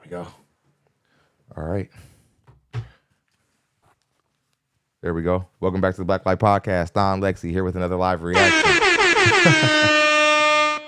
we go. All right. There we go. Welcome back to the Blacklight Podcast. ThonLexy here with another live reaction.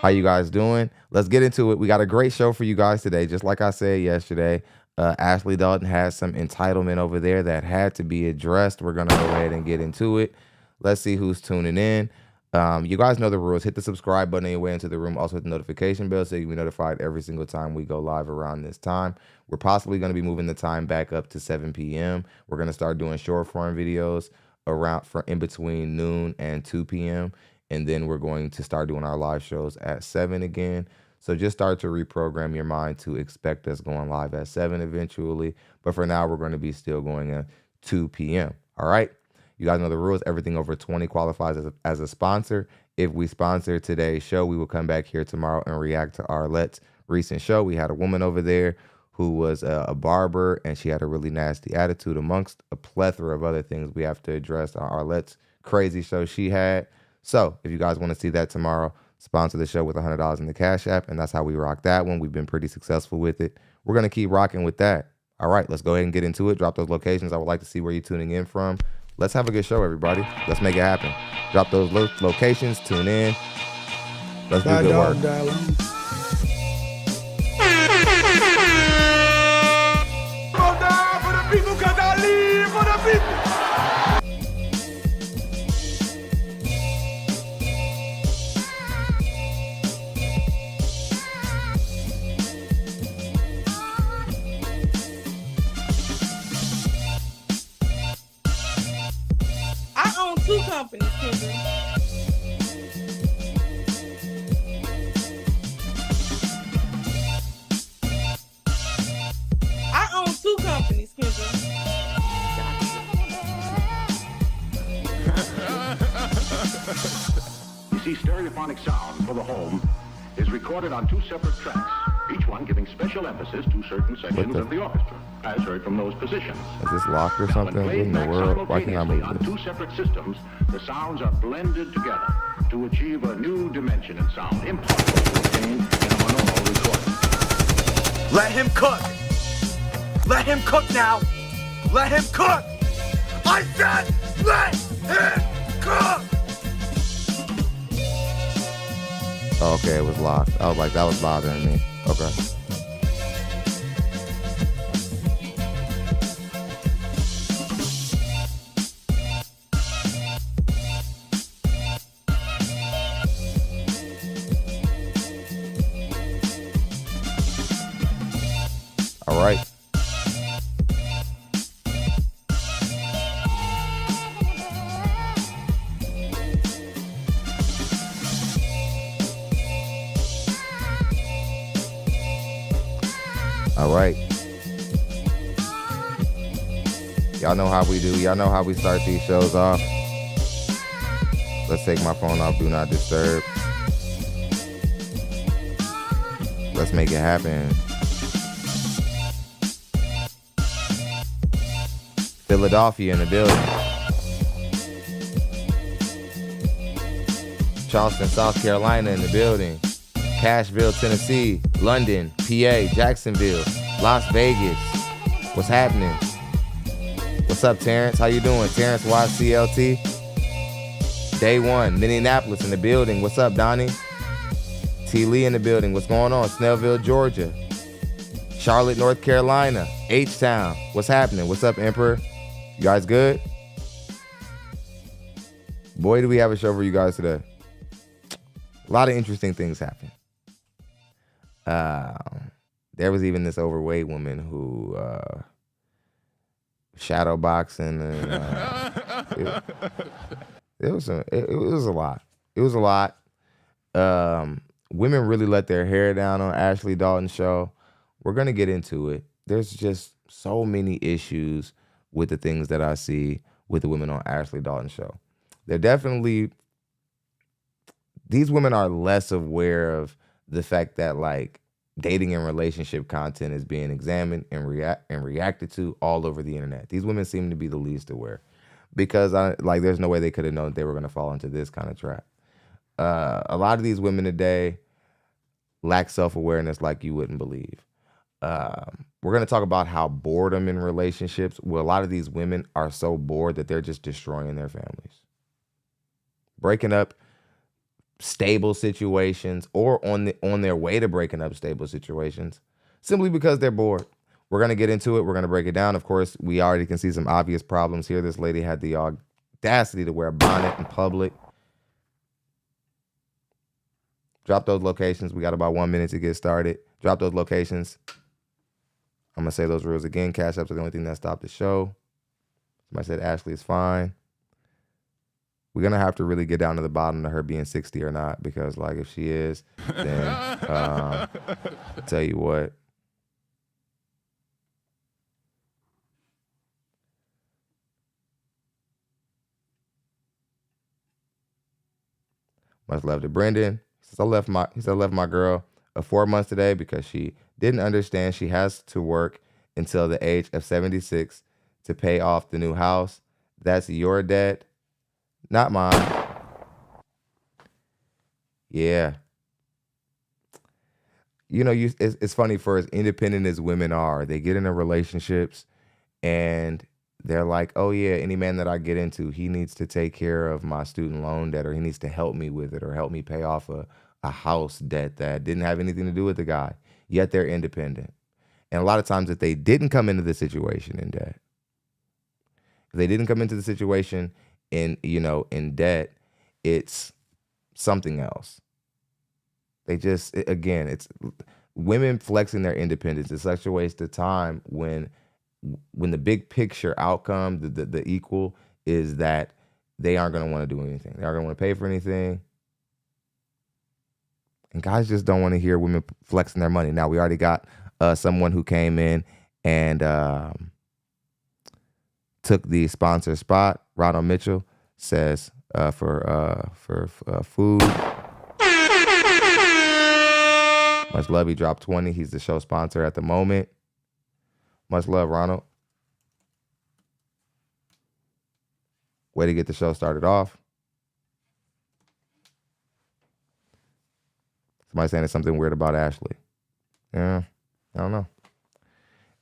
How you guys doing? Let's get into it. We got a great show for you guys today. Just like I said yesterday, Ashley Dalton has some entitlement over there that had to be addressed. We're going to go ahead and get into it. Let's see who's tuning in. You guys know the rules. Hit the subscribe button on your way into the room. Also hit the notification bell so you can be notified every single time we go live around this time. We're possibly going to be moving the time back up to 7 p.m. We're going to start doing short form videos around in between noon and 2 p.m. And then we're going to start doing our live shows at 7 again. So just start to reprogram your mind to expect us going live at 7 eventually. But for now, we're going to be still going at 2 p.m. All right. You guys know the rules. Everything over 20 qualifies as a sponsor. If we sponsor today's show, we will come back here tomorrow and react to Arlette's recent show. We had a woman over there who was a barber, and she had a really nasty attitude amongst a plethora of other things we have to address on Arlette's crazy show she had. So if you guys want to see that tomorrow, sponsor the show with $100 in the Cash App, and that's how we rock that one. We've been pretty successful with it. We're going to keep rocking with that. All right, let's go ahead and get into it. Drop those locations. I would like to see where you're tuning in from. Let's have a good show, everybody. Let's make it happen. Drop those locations. Tune in. Let's do good work. For the people, 'cause I live for the people. I own 2 companies, Kendra. I own 2 companies, Kendra. You see, stereophonic sound for the home is recorded on 2 separate tracks, each one giving special emphasis to certain sections of the orchestra, as heard from those positions. Is this locked or Now, something? when What played in the back world? Why can't I move simultaneously on this? 2 separate systems, the sounds are blended together to achieve a new dimension in sound, impossible to obtain in a monaural recording. Let him cook. Let him cook now. Let him cook. I said let him cook. Oh, okay, it was locked. I was like, that was bothering me. Okay. All right. All right. Y'all know how we do. Y'all know how we start these shows off. Let's take my phone off Do Not Disturb. Let's make it happen. Philadelphia in the building. Charleston, South Carolina in the building. Cashville, Tennessee. London, PA, Jacksonville, Las Vegas. What's happening? What's up, Terrence? How you doing? Terrence YCLT. Day 1, Minneapolis in the building. What's up, Donnie? T. Lee in the building. What's going on? Snellville, Georgia. Charlotte, North Carolina. H-Town. What's happening? What's up, Emperor? You guys good? Boy, do we have a show for you guys today. A lot of interesting things happen. There was even this overweight woman who shadow boxing, and it was a lot. It was a lot. Women really let their hair down on Ashley Dalton's show. We're gonna get into it. There's just so many issues with the things that I see with the women on Ashley Dalton's show. They're definitely, these women are less aware of the fact that like dating and relationship content is being examined and reacted to all over the internet. These women seem to be the least aware because there's no way they could have known that they were going to fall into this kind of trap. A lot of these women today lack self-awareness like you wouldn't believe. We're going to talk about how boredom in relationships, well, a lot of these women are so bored that they're just destroying their families. Breaking up stable situations or on their way to breaking up stable situations simply because they're bored. We're going to get into it. We're going to break it down. Of course, we already can see some obvious problems here. This lady had the audacity to wear a bonnet in public. Drop those locations. We got about 1 minute to get started. Drop those locations. I'm going to say those rules again. Cash apps are the only thing that stopped the show. Somebody said Ashley is fine. We're going to have to really get down to the bottom of her being 60 or not, because like if she is, then I'll tell you what. Much love to Brendan. He says, I left my girl of 4 months today because she didn't understand she has to work until the age of 76 to pay off the new house. That's your debt, not mine. Yeah. You know, it's funny, for as independent as women are, they get into relationships and they're like, oh yeah, any man that I get into, he needs to take care of my student loan debt, or he needs to help me with it, or help me pay off a house debt that didn't have anything to do with the guy. Yet they're independent. And a lot of times if they didn't come into the situation in debt, if they didn't come into the situation in debt, it's something else. They just, again, it's women flexing their independence. It's such a waste of time when the big picture outcome, the equal, is that they aren't going to want to do anything. They aren't going to want to pay for anything. And guys just don't want to hear women flexing their money. Now, we already got someone who came in and took the sponsor spot. Ronald Mitchell says for food. Much love. He dropped 20. He's the show sponsor at the moment. Much love, Ronald. Way to get the show started off. Somebody saying there's something weird about Ashley. Yeah, I don't know.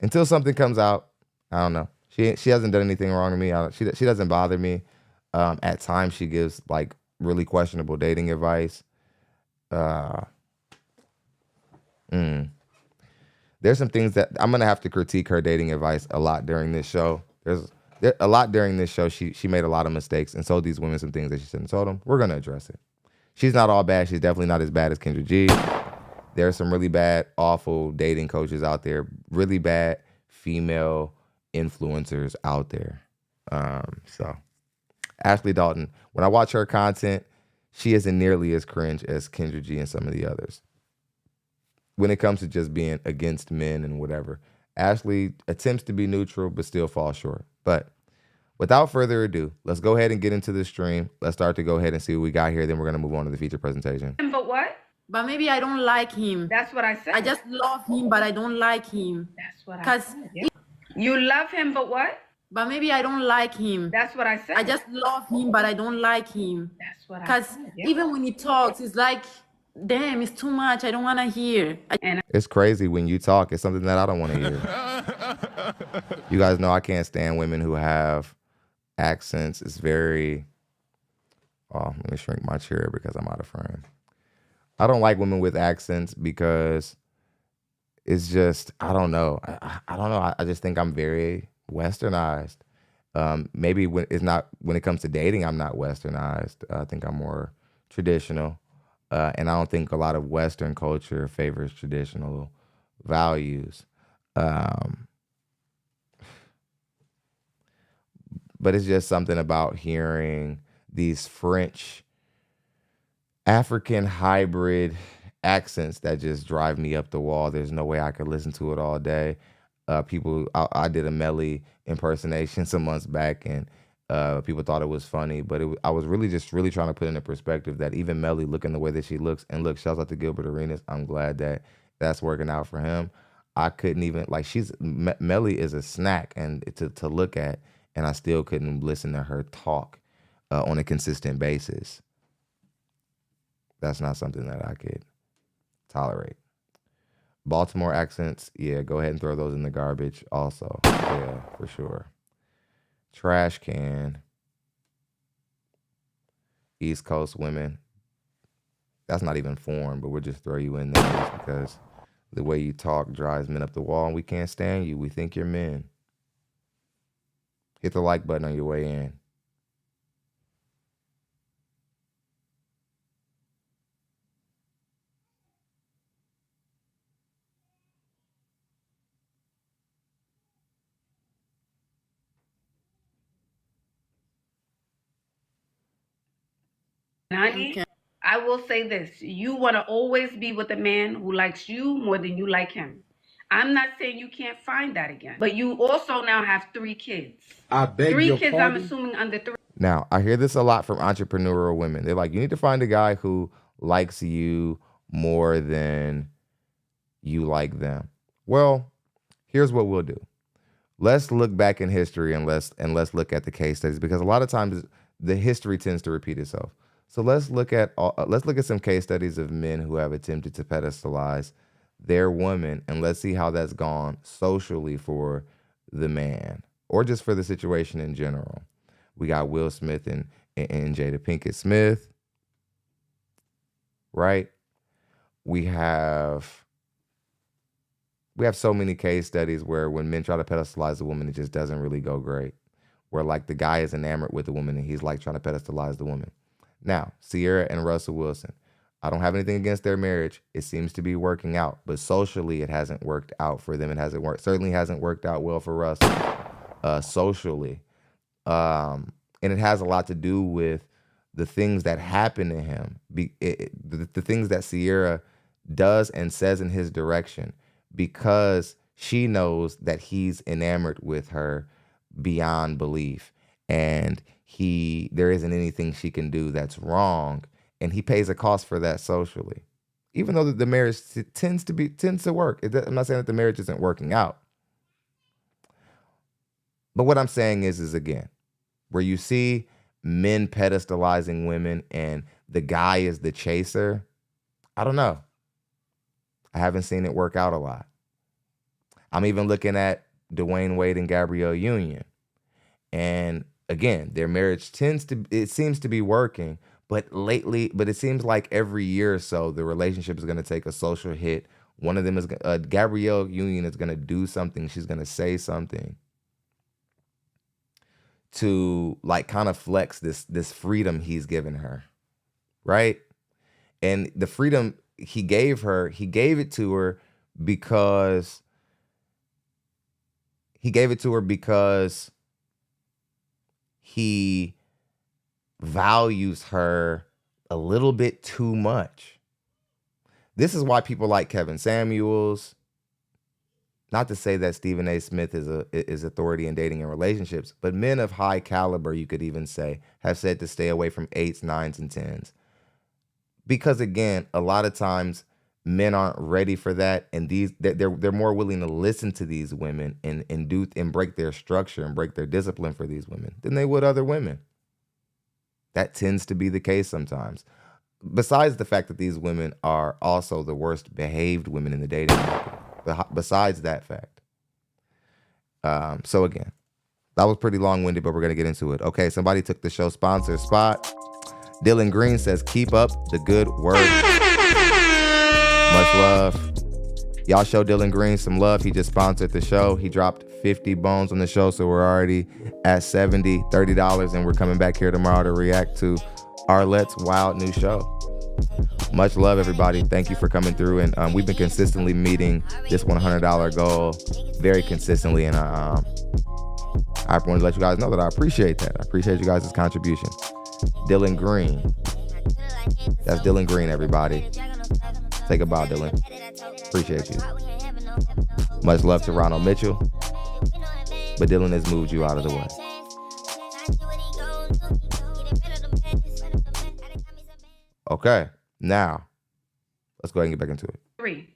Until something comes out, I don't know. She hasn't done anything wrong to me. She doesn't bother me. At times she gives like really questionable dating advice. There's some things that I'm gonna have to critique her dating advice a lot during this show. There's a lot during this show. She made a lot of mistakes and told these women some things that she shouldn't have told them. We're gonna address it. She's not all bad. She's definitely not as bad as Kendra G. There are some really bad, awful dating coaches out there. Really bad female influencers out there. So Ashley Dalton, when I watch her content, she isn't nearly as cringe as Kendra G and some of the others. When it comes to just being against men and whatever, Ashley attempts to be neutral, but still falls short. But without further ado, let's go ahead and get into the stream. Let's start to go ahead and see what we got here. Then we're going to move on to the feature presentation. But what? But maybe I don't like him. That's what I said. I just love him, but I don't like him. That's what I said. Yeah. You love him, but what? But maybe I don't like him. That's what I said. I just love him, but I don't like him. That's what I Because said. Yeah. even when he talks, it's like, damn, it's too much. I don't want to hear. It's crazy when you talk. It's something that I don't want to hear. You guys know I can't stand women who have accents. It's very... Oh, let me shrink my chair because I'm out of frame. I don't like women with accents because it's just, I don't know. I don't know. I just think I'm very westernized. Maybe when it comes to dating, I'm not westernized. I think I'm more traditional. And I don't think a lot of Western culture favors traditional values. But it's just something about hearing these French African hybrid accents that just drive me up the wall. There's no way I could listen to it all day. I did a Melly impersonation some months back, and people thought it was funny, but I was really trying to put into perspective that even Melly looking the way that she looks, and look, shouts out to Gilbert Arenas. I'm glad that that's working out for him. I couldn't even, like, Melly is a snack and to look at, and I still couldn't listen to her talk on a consistent basis. That's not something that I could tolerate. Baltimore accents, yeah, go ahead and throw those in the garbage also. Yeah, for sure. Trash can. East Coast women. That's not even form, but we'll just throw you in there just because the way you talk drives men up the wall and we can't stand you. We think you're men. Hit the like button on your way in. Honey, Okay. I will say this. You want to always be with a man who likes you more than you like him. I'm not saying you can't find that again, but you also now have 3 kids. I beg 3 your kids, pardon? I'm assuming under 3. Now, I hear this a lot from entrepreneurial women. They're like, you need to find a guy who likes you more than you like them. Well, here's what we'll do. Let's look back in history and let's look at the case studies, because a lot of times the history tends to repeat itself. So let's look at some case studies of men who have attempted to pedestalize their woman, and let's see how that's gone socially for the man or just for the situation in general. We got Will Smith and Jada Pinkett Smith, right? We have so many case studies where when men try to pedestalize a woman, it just doesn't really go great. Where like the guy is enamored with the woman and he's like trying to pedestalize the woman. Now, Sierra and Russell Wilson, I don't have anything against their marriage. It seems to be working out, but socially it hasn't worked out for them. Certainly hasn't worked out well for Russell socially. And it has a lot to do with the things that happen to him, the things that Sierra does and says in his direction, because she knows that he's enamored with her beyond belief, and there isn't anything she can do that's wrong, and he pays a cost for that socially, even though the marriage tends to work. I'm not saying that the marriage isn't working out, but what I'm saying is again, where you see men pedestalizing women and the guy is the chaser, I don't know. I haven't seen it work out a lot. I'm even looking at Dwayne Wade and Gabrielle Union. And again, their marriage seems to be working, but it seems like every year or so, the relationship is going to take a social hit. One of them is, Gabrielle Union is going to do something. She's going to say something to like kind of flex this freedom he's given her, right? And the freedom he gave it to her because he values her a little bit too much. This is why people like Kevin Samuels. Not to say that Stephen A. Smith is authority in dating and relationships, but men of high caliber, you could even say, have said to stay away from 8s, 9s, and 10s. Because again, a lot of times men aren't ready for that, and they're more willing to listen to these women and break their structure and break their discipline for these women than they would other women. That tends to be the case sometimes. Besides the fact that these women are also the worst behaved women in the dating market. Besides that fact. So again, that was pretty long-winded, but we're going to get into it. Okay, somebody took the show sponsor spot. Dylan Green says, keep up the good work. Much love. Y'all show Dylan Green some love. He just sponsored the show. He dropped 50 bones on the show, so we're already at $70, $30, and we're coming back here tomorrow to react to Arlette's wild new show. Much love, everybody. Thank you for coming through, and we've been consistently meeting this $100 goal very consistently, and I want to let you guys know that I appreciate that. I appreciate you guys' contribution. Dylan Green. That's Dylan Green, everybody. Take a bow, Dylan. Appreciate you. Much love to Ronald Mitchell, but Dylan has moved you out of the way. Okay, now let's go ahead and get back into it. 3.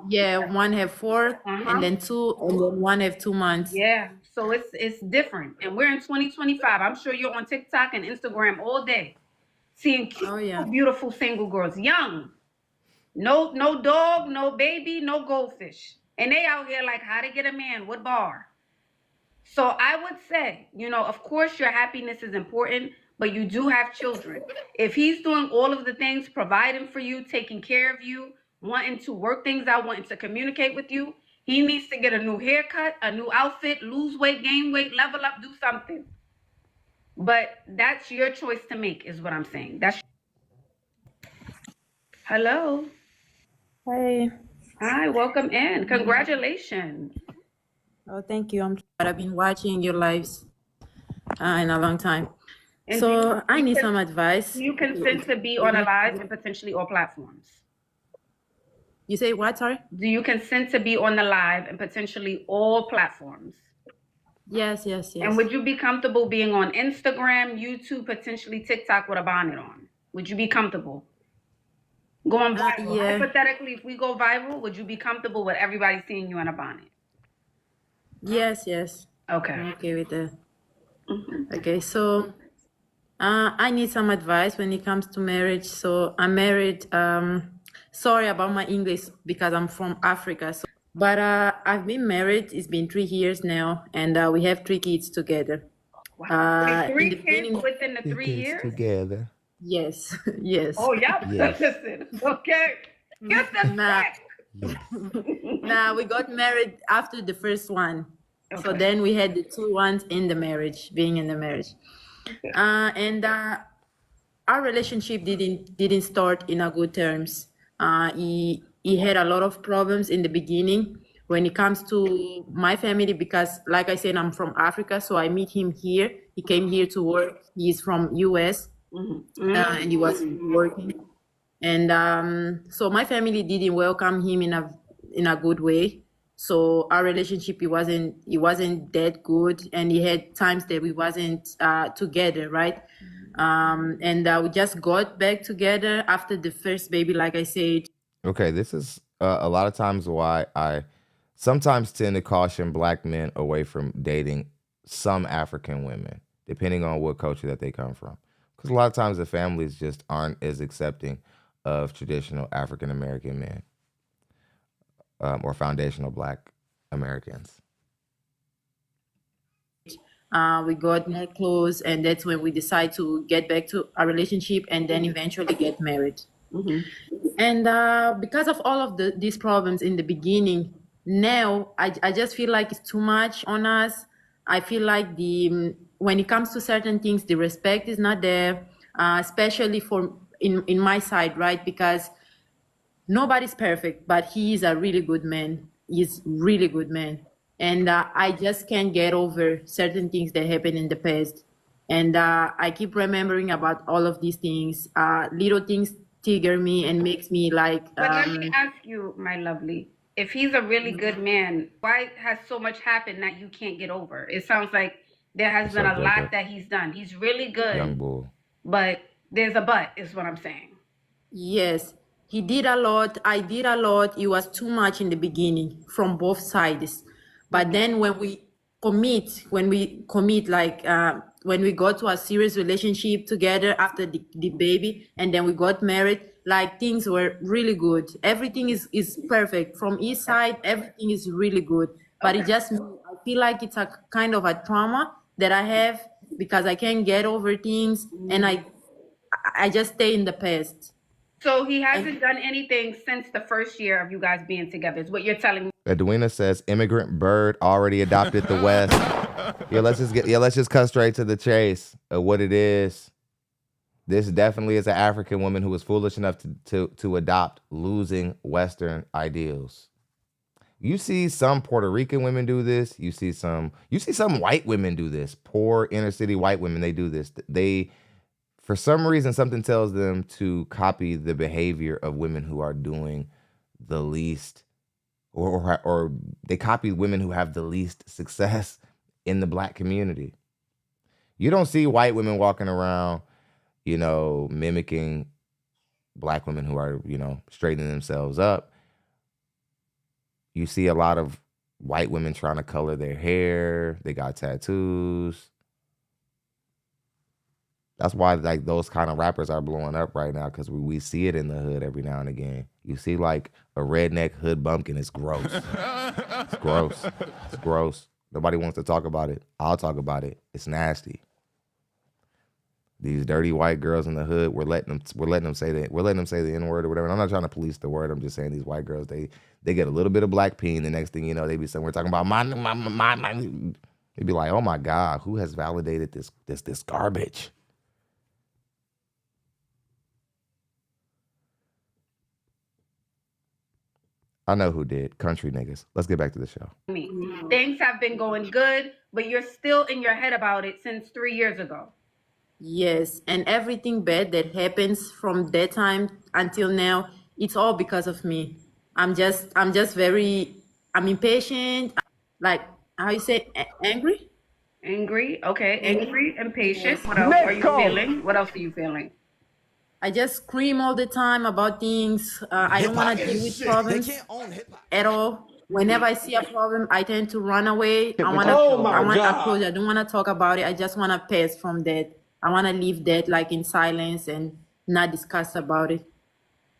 Yeah, one have 4, and then 2, and then one have 2 months. Yeah, so it's different, and we're in 2025. I'm sure you're on TikTok and Instagram all day, seeing cute, beautiful single girls, young, No dog, no baby, no goldfish. And they out here like how to get a man, what bar? So I would say, of course your happiness is important, but you do have children. If he's doing all of the things, providing for you, taking care of you, wanting to work things out, wanting to communicate with you, he needs to get a new haircut, a new outfit, lose weight, gain weight, level up, do something. But that's your choice to make, is what I'm saying. Hello. Hey. Hi, welcome in. Congratulations. Oh, thank you. I've been watching your lives in a long time. And so I need some advice. Do you consent to be on a live and potentially all platforms? You say what, sorry? Do you consent to be on the live and potentially all platforms? Yes. And would you be comfortable being on Instagram, YouTube, potentially TikTok with a bonnet on? Would you be comfortable going viral? Yeah. Hypothetically, if we go viral, would you be comfortable with everybody seeing you in a bonnet? Yes. Okay. I'm okay with that. Okay, so I need some advice when it comes to marriage. So I'm married. Sorry about my English because I'm from Africa. But I've been married. It's been 3 years now, and we have 3 kids together. Wow. 3 kids within the 3 years? Together. Yes. Oh, yeah. Yes. Listen. Okay. Get the back. Nah, we got married after the first one. Okay. So then we had the 2 ones in the marriage, being in the marriage. Okay. And our relationship didn't start in a good terms. He had a lot of problems in the beginning when it comes to my family, because like I said, I'm from Africa, so I meet him here. He came here to work. He's from US, and he was working. And so my family didn't welcome him in a good way. So our relationship, it wasn't that good, and he had times that we wasn't together, right? And we just got back together after the first baby, like I said. Okay, this is a lot of times why I sometimes tend to caution Black men away from dating some African women, depending on what culture that they come from. Because a lot of times the families just aren't as accepting of traditional African American men or foundational Black Americans. We got more close, and that's when we decide to get back to our relationship and then eventually get married. And because of all of these problems in the beginning, now I just feel like it's too much on us. I feel like when it comes to certain things, the respect is not there, especially in my side, right? Because nobody's perfect, but he is a really good man. He's really good man. And I just can't get over certain things that happened in the past. And I keep remembering about all of these things. Little things trigger me and makes me like... But let me ask you, my lovely, if he's a really good man, why has so much happened that you can't get over? It sounds like there has been a lot that he's done. He's really good. Young bull. But there's a but, is what I'm saying. Yes. He did a lot. I did a lot. It was too much in the beginning from both sides. But then when we commit, like when we got to a serious relationship together after the baby, and then we got married, like things were really good. Everything is perfect. From his side, everything is really good. But it just, I feel like it's a kind of a trauma that I have because I can't get over things, and I just stay in the past. So he hasn't done anything since the first year of you guys being together, is what you're telling me. Edwina says immigrant bird already adopted the West. Let's just cut straight to the chase of what it is. This definitely is an African woman who was foolish enough to adopt losing Western ideals. You see some Puerto Rican women do this. You see some white women do this. Poor inner city white women, they do this. For some reason, something tells them to copy the behavior of women who are doing the least, or they copy women who have the least success in the Black community. You don't see white women walking around, mimicking Black women who are, straightening themselves up. You see a lot of white women trying to color their hair. They got tattoos. That's why like those kind of rappers are blowing up right now, because we see it in the hood every now and again. You see like a redneck hood bumpkin. It's gross. It's gross. It's gross. Nobody wants to talk about it. I'll talk about it. It's nasty. These dirty white girls in the hood, we're letting them say that. We're letting them say the N-word or whatever. And I'm not trying to police the word. I'm just saying these white girls, they get a little bit of black peen. The next thing you know, they be somewhere talking about my. They be like, oh my God, who has validated this garbage? I know who did. Country niggas. Let's get back to the show. Things have been going good, but you're still in your head about it since 3 years ago. Yes, and everything bad that happens from that time until now, it's all because of me. I'm impatient. Like, how you say, angry? Angry, okay, angry, impatient. What else are you feeling? What else are you feeling? I just scream all the time about things. I don't want to deal with problems at all. Whenever I see a problem, I tend to run away. I want to approach. I don't want to talk about it. I just want to pass from that. I want to leave that like in silence and not discuss about it.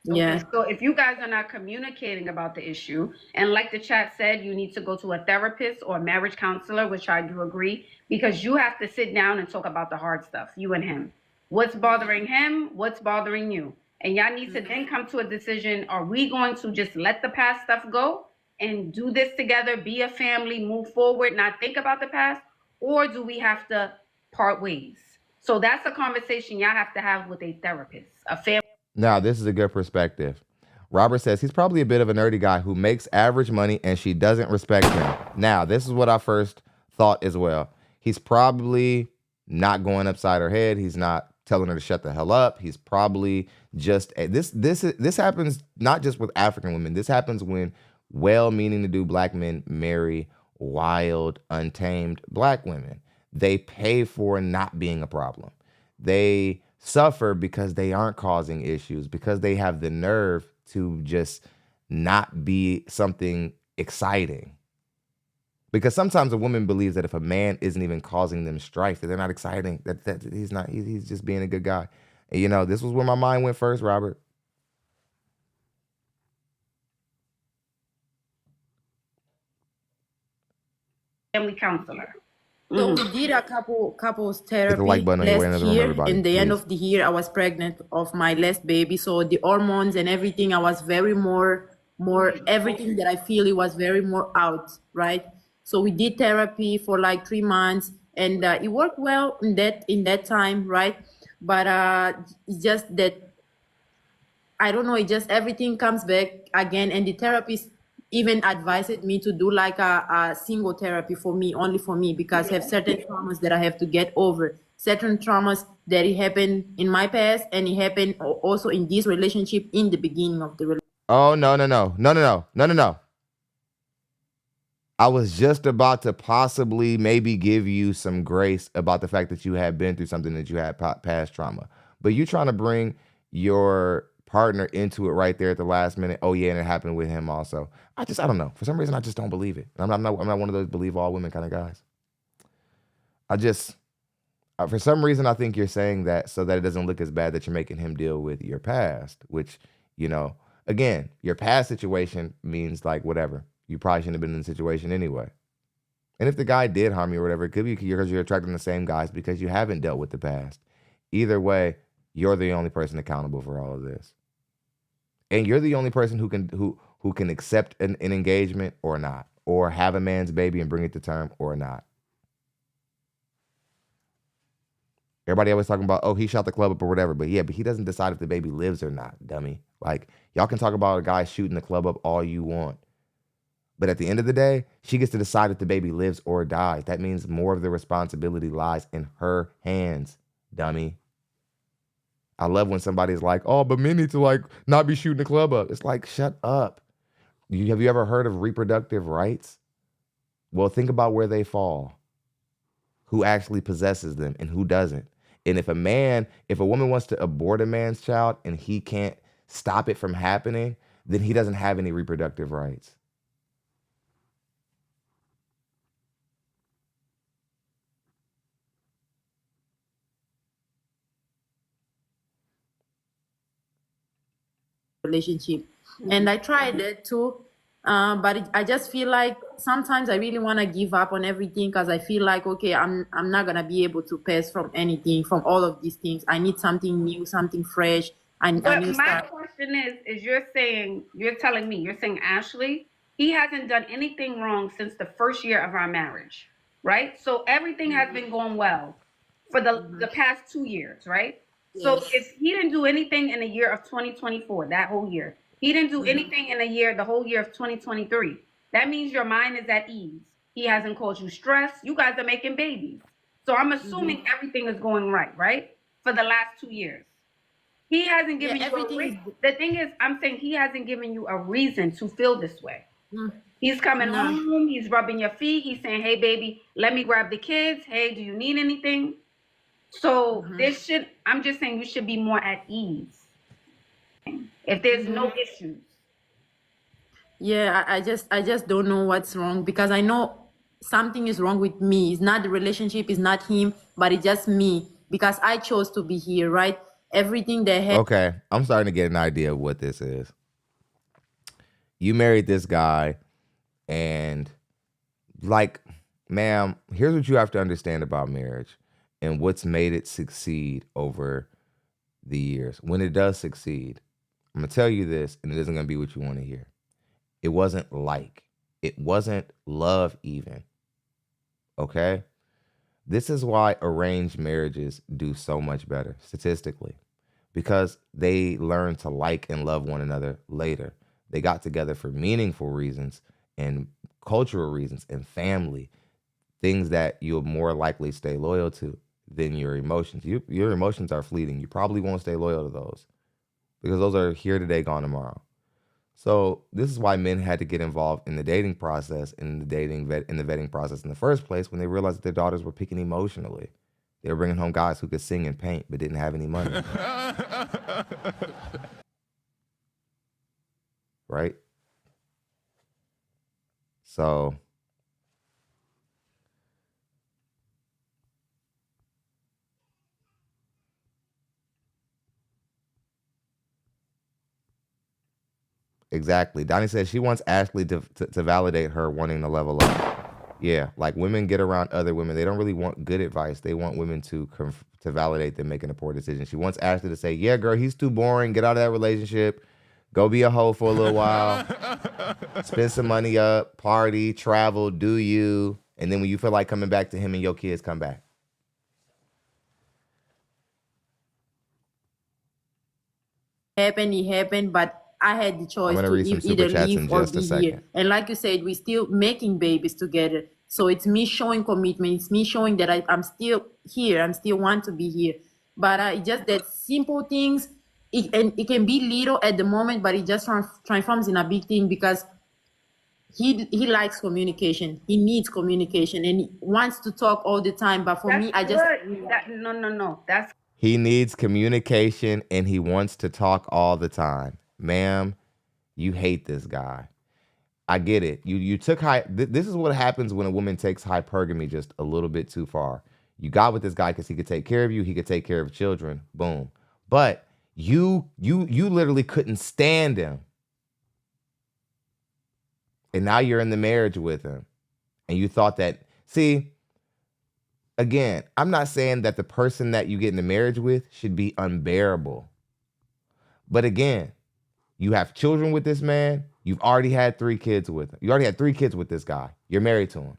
Okay, Yeah. so if you guys are not communicating about the issue, and like the chat said, you need to go to a therapist or a marriage counselor, which I do agree, because you have to sit down and talk about the hard stuff, you and him. What's bothering him? What's bothering you? And y'all need to then come to a decision. Are we going to just let the past stuff go and do this together, be a family, move forward, not think about the past? Or do we have to part ways? So that's a conversation y'all have to have with a therapist, a family. Now, this is a good perspective. Robert says he's probably a bit of a nerdy guy who makes average money and she doesn't respect him. Now, this is what I first thought as well. He's probably not going upside her head. He's not telling her to shut the hell up. He's probably just this happens not just with African women. This happens when well-meaning to do black men marry wild, untamed black women. They pay for not being a problem. They suffer because they aren't causing issues, because they have the nerve to just not be something exciting. Because sometimes a woman believes that if a man isn't even causing them strife, that they're not exciting, that he's just being a good guy. And you know, this was where my mind went first, Robert. Family counselor. So we did a couples therapy like button last year. In the end of the year, I was pregnant of my last baby. So the hormones and everything, I was very more everything that I feel, it was very more out, right? So we did therapy for like 3 months, and it worked well in that time, right? But it's just that I don't know. It just everything comes back again, and the therapist even advised me to do like a single therapy for me, only for me, because I have certain traumas that I have to get over, certain traumas that it happened in my past, and it happened also in this relationship in the beginning of the relationship. Oh, no. I was just about to possibly maybe give you some grace about the fact that you had been through something, that you had past trauma. But you trying to bring your partner into it right there at the last minute. Oh yeah, and it happened with him also. I don't know. For some reason, I just don't believe it. I'm not one of those believe all women kind of guys. For some reason, I think you're saying that so that it doesn't look as bad that you're making him deal with your past, which, you know, again, your past situation means like whatever. You probably shouldn't have been in the situation anyway. And if the guy did harm you or whatever, it could be because you're attracting the same guys because you haven't dealt with the past. Either way, you're the only person accountable for all of this. And you're the only person who can accept an engagement or not, or have a man's baby and bring it to term or not. Everybody always talking about, oh, he shot the club up or whatever. But yeah, but he doesn't decide if the baby lives or not, dummy. Like, y'all can talk about a guy shooting the club up all you want. But at the end of the day, she gets to decide if the baby lives or dies. That means more of the responsibility lies in her hands, dummy. I love when somebody's like, oh, but men need to like not be shooting the club up. It's like, shut up. Have you ever heard of reproductive rights? Well, think about where they fall. Who actually possesses them and who doesn't. And if a woman wants to abort a man's child and he can't stop it from happening, then he doesn't have any reproductive rights. relationship. And I tried it too, but I just feel like sometimes I really want to give up on everything because I feel like, okay, I'm not gonna be able to pass from anything, from all of these things. I need something new, something fresh. I But new my start. question is you're telling me, you're saying Ashley, he hasn't done anything wrong since the first year of our marriage, right? So everything has been going well for the past 2 years, right? So Yes. if he didn't do anything in the year of 2024, that whole year, he didn't do anything in the whole year of 2023. That means your mind is at ease. He hasn't caused you stress. You guys are making babies. So I'm assuming everything is going right? For the last 2 years. He hasn't given you a Everything is. reason. The thing is, I'm saying he hasn't given you a reason to feel this way. He's coming No. home, he's rubbing your feet, he's saying, hey, baby, let me grab the kids. Hey, do you need anything? So I'm just saying you should be more at ease if there's no issues. Yeah, I just don't know what's wrong because I know something is wrong with me. It's not the relationship, it's not him, but it's just me because I chose to be here, right? Everything that happened. Okay, I'm starting to get an idea of what this is. You married this guy, and like, ma'am, here's what you have to understand about marriage and what's made it succeed over the years. When it does succeed, I'm gonna tell you this, and it isn't gonna be what you want to hear. It wasn't love even. Okay? This is why arranged marriages do so much better statistically, because they learn to like and love one another later. They got together for meaningful reasons and cultural reasons and family, things that you'll more likely stay loyal to than your emotions. Your emotions are fleeting. You probably won't stay loyal to those because those are here today, gone tomorrow. So this is why men had to get involved in the dating process, in the vetting process in the first place, when they realized that their daughters were picking emotionally. They were bringing home guys who could sing and paint but didn't have any money. Right? So exactly. Donnie says she wants Ashley to validate her wanting to level up. Yeah, like women get around other women. They don't really want good advice. They want women to validate them making a poor decision. She wants Ashley to say, yeah, girl, he's too boring. Get out of that relationship. Go be a hoe for a little while. Spend some money up, party, travel, do you. And then when you feel like coming back to him and your kids, come back. It happened, but I had the choice gonna to read some super either chats in leave or just a be second. here. And like you said, we're still making babies together. So it's me showing commitment. It's me showing that I'm still here. I'm still want to be here. But it's just that simple things, it can be little at the moment, but it just transforms in a big thing because he likes communication. He needs communication and he wants to talk all the time. But for me, I just No. That's He needs communication and he wants to talk all the time. Ma'am, you hate this guy. I get it. You took this is what happens when a woman takes hypergamy just a little bit too far. You got with this guy because he could take care of you. He could take care of children. Boom. But you literally couldn't stand him. And now you're in the marriage with him. And you thought that, see, again, I'm not saying that the person that you get in the marriage with should be unbearable. But again, you have children with this man. You've already had 3 kids with him. You already had 3 kids with this guy. You're married to him.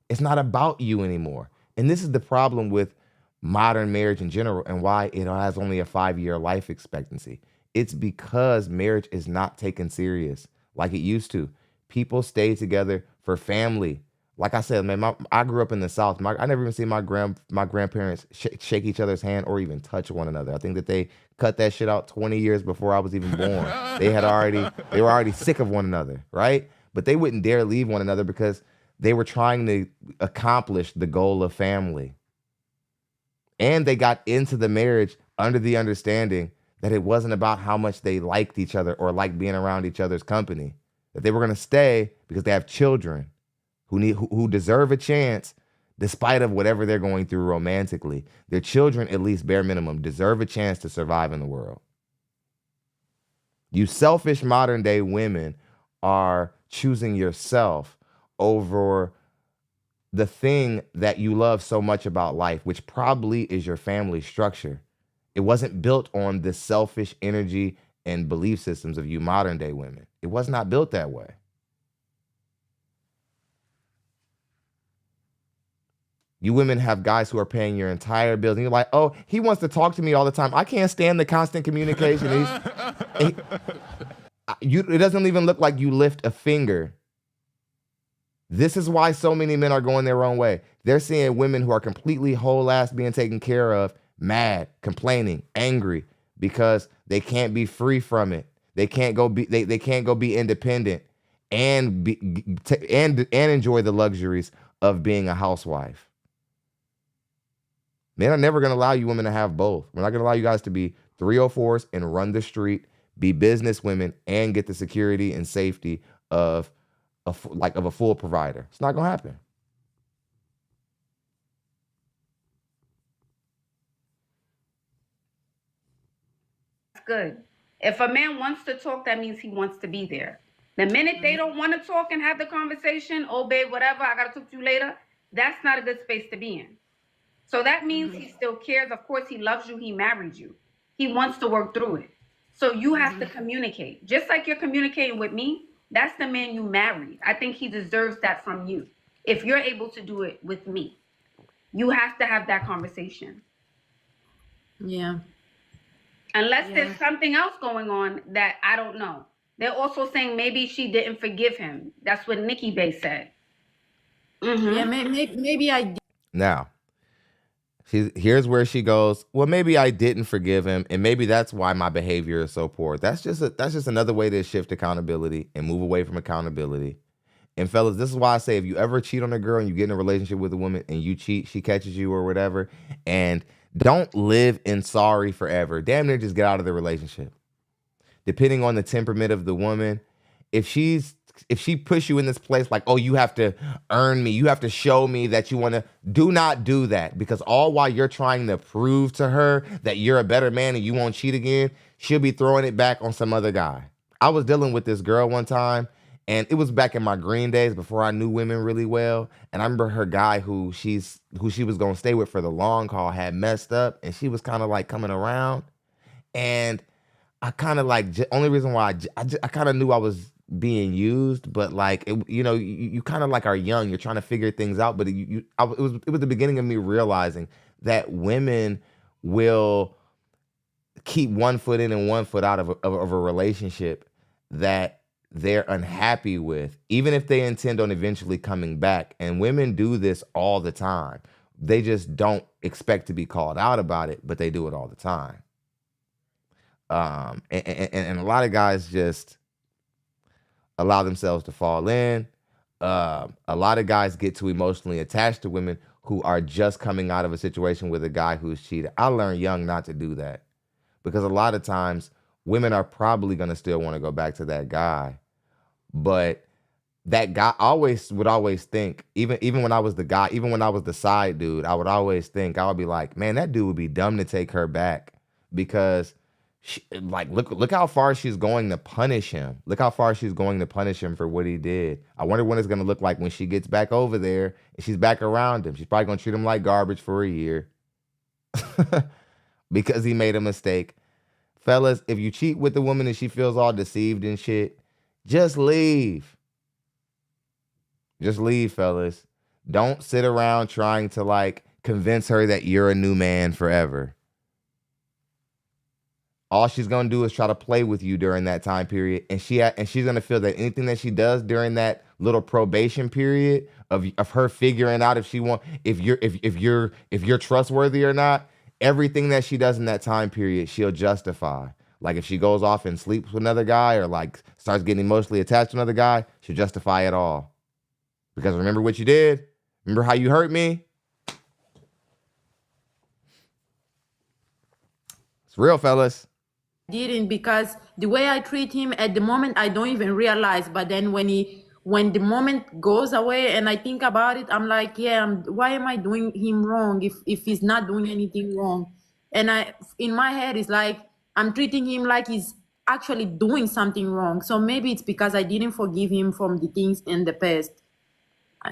It's not about you anymore. And this is the problem with modern marriage in general and why it has only a 5-year life expectancy. It's because marriage is not taken serious like it used to. People stay together for family. Like I said, man, I grew up in the South. I never even seen my grandparents shake each other's hand or even touch one another. I think that they cut that shit out 20 years before I was even born. They were already sick of one another, right? But they wouldn't dare leave one another because they were trying to accomplish the goal of family. And they got into the marriage under the understanding that it wasn't about how much they liked each other or liked being around each other's company. That they were going to stay because they have children who deserve a chance despite of whatever they're going through romantically. Their children, at least bare minimum, deserve a chance to survive in the world. You selfish modern day women are choosing yourself over the thing that you love so much about life, which probably is your family structure. It wasn't built on the selfish energy and belief systems of you modern day women. It was not built that way. You women have guys who are paying your entire bills, and you're like, oh, he wants to talk to me all the time. I can't stand the constant communication. It doesn't even look like you lift a finger. This is why so many men are going their own way. They're seeing women who are completely whole ass being taken care of, mad, complaining, angry, because they can't be free from it. They can't go be they can't go be independent and enjoy the luxuries of being a housewife. Men are never going to allow you women to have both. We're not going to allow you guys to be 304s and run the street, be business women, and get the security and safety of a full provider. It's not going to happen. That's good. If a man wants to talk, that means he wants to be there. The minute they don't want to talk and have the conversation, oh, babe, whatever, I got to talk to you later, that's not a good space to be in. So that means he still cares. Of course, he loves you. He married you. He wants to work through it. So you have to communicate. Just like you're communicating with me, that's the man you married. I think he deserves that from you. If you're able to do it with me, you have to have that conversation. Yeah. Unless there's something else going on that I don't know. They're also saying maybe she didn't forgive him. That's what Nikki Bay said. Yeah, maybe I did. Now, here's where she goes, well, maybe I didn't forgive him, and maybe that's why my behavior is so poor. That's just another way to shift accountability and move away from accountability. And fellas, this is why I say, if you ever cheat on a girl and you get in a relationship with a woman and you cheat, she catches you or whatever, and don't live in sorry forever. Damn near just get out of the relationship. Depending on the temperament of the woman, if she puts you in this place like, oh, you have to earn me, you have to show me that you want to, do not do that. Because all while you're trying to prove to her that you're a better man and you won't cheat again, she'll be throwing it back on some other guy. I was dealing with this girl one time, and it was back in my green days before I knew women really well. And I remember her guy who she was going to stay with for the long haul had messed up, and she was kind of like coming around. And I kind of like, only reason why I kind of knew I was being used, but like, you kind of like are young, you're trying to figure things out. But it was the beginning of me realizing that women will keep one foot in and one foot out of a relationship that they're unhappy with, even if they intend on eventually coming back. And women do this all the time. They just don't expect to be called out about it, but they do it all the time. And a lot of guys just allow themselves to fall in. A lot of guys get too emotionally attached to women who are just coming out of a situation with a guy who's cheated. I learned young not to do that, because a lot of times women are probably going to still want to go back to that guy. But that guy would always think, even when I was the guy, even when I was the side dude, I would always think, I would be like, man, that dude would be dumb to take her back, because look how far she's going to punish him. Look how far she's going to punish him for what he did. I wonder what it's going to look like when she gets back over there and she's back around him. She's probably going to treat him like garbage for a year because he made a mistake. Fellas, if you cheat with the woman and she feels all deceived and shit, just leave. Just leave, fellas. Don't sit around trying to like convince her that you're a new man forever. All she's going to do is try to play with you during that time period. And she's going to feel that anything that she does during that little probation period of her figuring out if you're trustworthy or not, everything that she does in that time period, she'll justify. Like if she goes off and sleeps with another guy, or like starts getting emotionally attached to another guy, she'll justify it all. Because remember what you did? Remember how you hurt me? It's real, fellas. Didn't, because the way I treat him at the moment, I don't even realize. But then when the moment goes away and I think about it, I'm like, why am I doing him wrong if he's not doing anything wrong? And in my head, it's like I'm treating him like actually doing something wrong. So maybe it's because I didn't forgive him from the things in the past.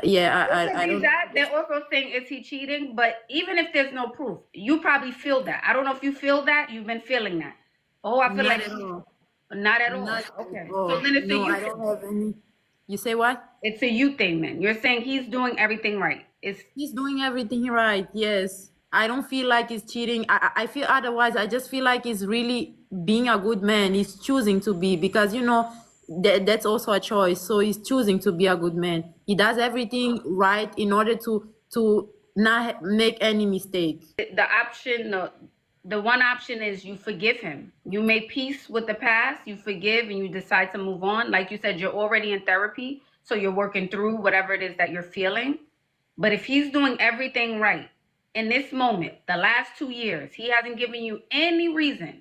Yeah, I don't. They're also saying, is he cheating? But even if there's no proof, you probably feel that. I don't know if you feel that. You've been feeling that. Oh, I feel Not like at all. not at all. Not Okay. at all. So then it's No, a you I don't thing. have any. You say what? It's a you thing then. You're saying he's doing everything right. It's He's doing everything right. Yes. I don't feel like he's cheating. I feel otherwise. I just feel like he's really being a good man. He's choosing to be, because that's also a choice. So he's choosing to be a good man. He does everything right in order to not make any mistake. the one option is you forgive him. You make peace with the past, you forgive, and you decide to move on. Like you said, you're already in therapy, so you're working through whatever it is that you're feeling. But if he's doing everything right in this moment, the last 2 years, he hasn't given you any reason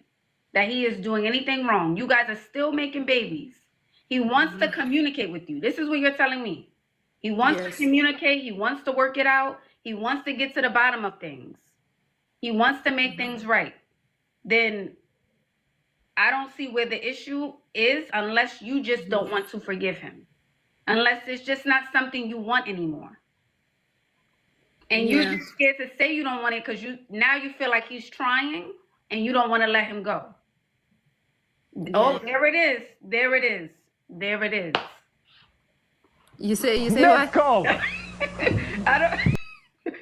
that he is doing anything wrong. You guys are still making babies. He wants to communicate with you. This is what you're telling me. He wants to communicate. He wants to work it out. He wants to get to the bottom of things. He wants to make things right. Then I don't see where the issue is, unless you just don't want to forgive him. Unless it's just not something you want anymore. And you're just scared to say you don't want it because now you feel like he's trying and you don't want to let him go. Oh, there it is. There it is. There it is. You say Let's what? go.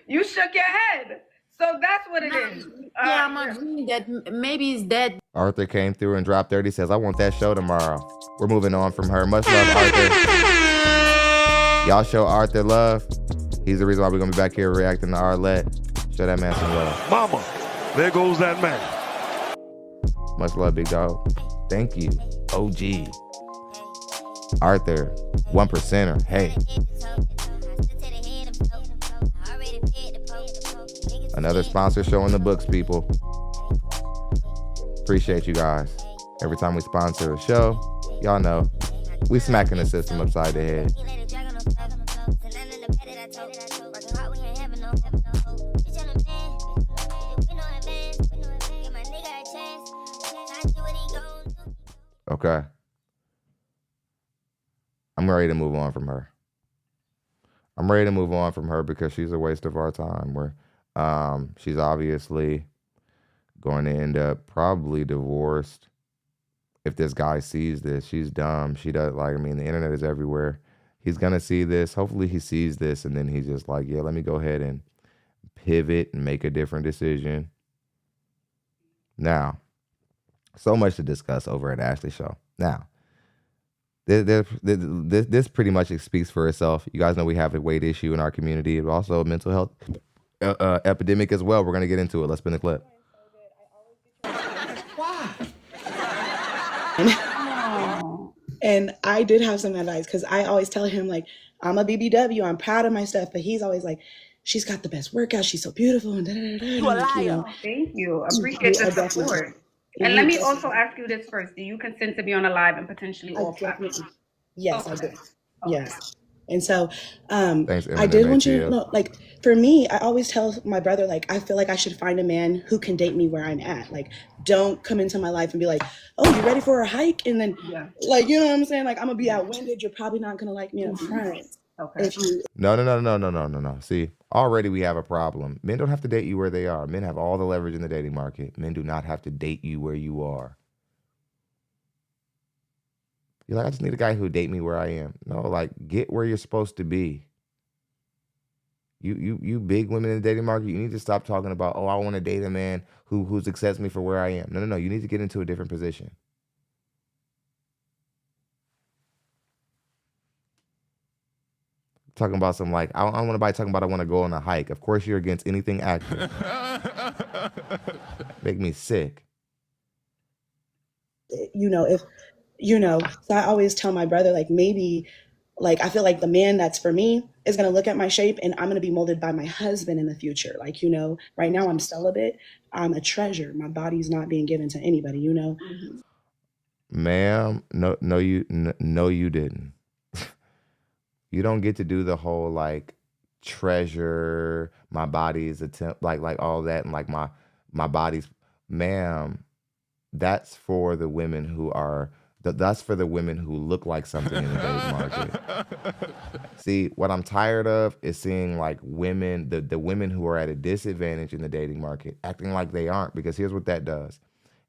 You shook your head. So that's what it is. Yeah, I'm agreeing that maybe it's that. Arthur came through and dropped 30. Says, I want that show tomorrow. We're moving on from her. Much love, Arthur. Y'all show Arthur love. He's the reason why we're going to be back here reacting to Arlette. Show that man some love. Mama, there goes that man. Much love, big dog. Thank you, OG. Arthur, 1%er. Hey. Another sponsor show in the books, people. Appreciate you guys. Every time we sponsor a show, y'all know we smacking the system upside the head. Okay. I'm ready to move on from her. I'm ready to move on from her because she's a waste of our time. She's obviously going to end up probably divorced. If this guy sees this, she's dumb. She does, the internet is everywhere. He's going to see this. Hopefully he sees this and then he's just like, yeah, let me go ahead and pivot and make a different decision. Now, so much to discuss over at Ashley's show. Now, this pretty much speaks for itself. You guys know we have a weight issue in our community, but also a mental health epidemic as well. We're going to get into it. Let's spin the clip. And I did have some advice because I always tell him, like, I'm a BBW, I'm proud of my stuff, but he's always like, she's got the best workout, she's so beautiful, and You a liar. Thank you. Appreciate the support. And let me also ask you this first. Do you consent to be on a live and potentially all platforms? Yes, Okay. I do. Yes. And so Thanks, I did want you to ATL. know, like, for me, I always tell my brother, like, I feel like I should find a man who can date me where I'm at. Like, don't come into my life and be like, oh, you ready for a hike? And then, like, you know what I'm saying? Like, I'm going to be outwinded. You're probably not going to like me up front. Okay. If you, No. See, already we have a problem. Men don't have to date you where they are. Men have all the leverage in the dating market. Men do not have to date you where you are. You're like, I just need a guy who date me where I am. No, like, get where you're supposed to be. You big women in the dating market, you need to stop talking about, oh, I want to date a man who accepts me for where I am. No. You need to get into a different position. Talking about some, like, I don't want anybody talking about I want to go on a hike. Of course you're against anything active. Make me sick. so I always tell my brother, like, maybe, like, I feel like the man that's for me is going to look at my shape and I'm going to be molded by my husband in the future. Like, right now I'm celibate. I'm a treasure. My body's not being given to anybody, Ma'am, no, you didn't. You don't get to do the whole, like, treasure, my body is like all that, and like my body's, ma'am, that's for the women who are that's for the women who look like something in the dating market. See, what I'm tired of is seeing like women, the women who are at a disadvantage in the dating market, acting like they aren't, because here's what that does.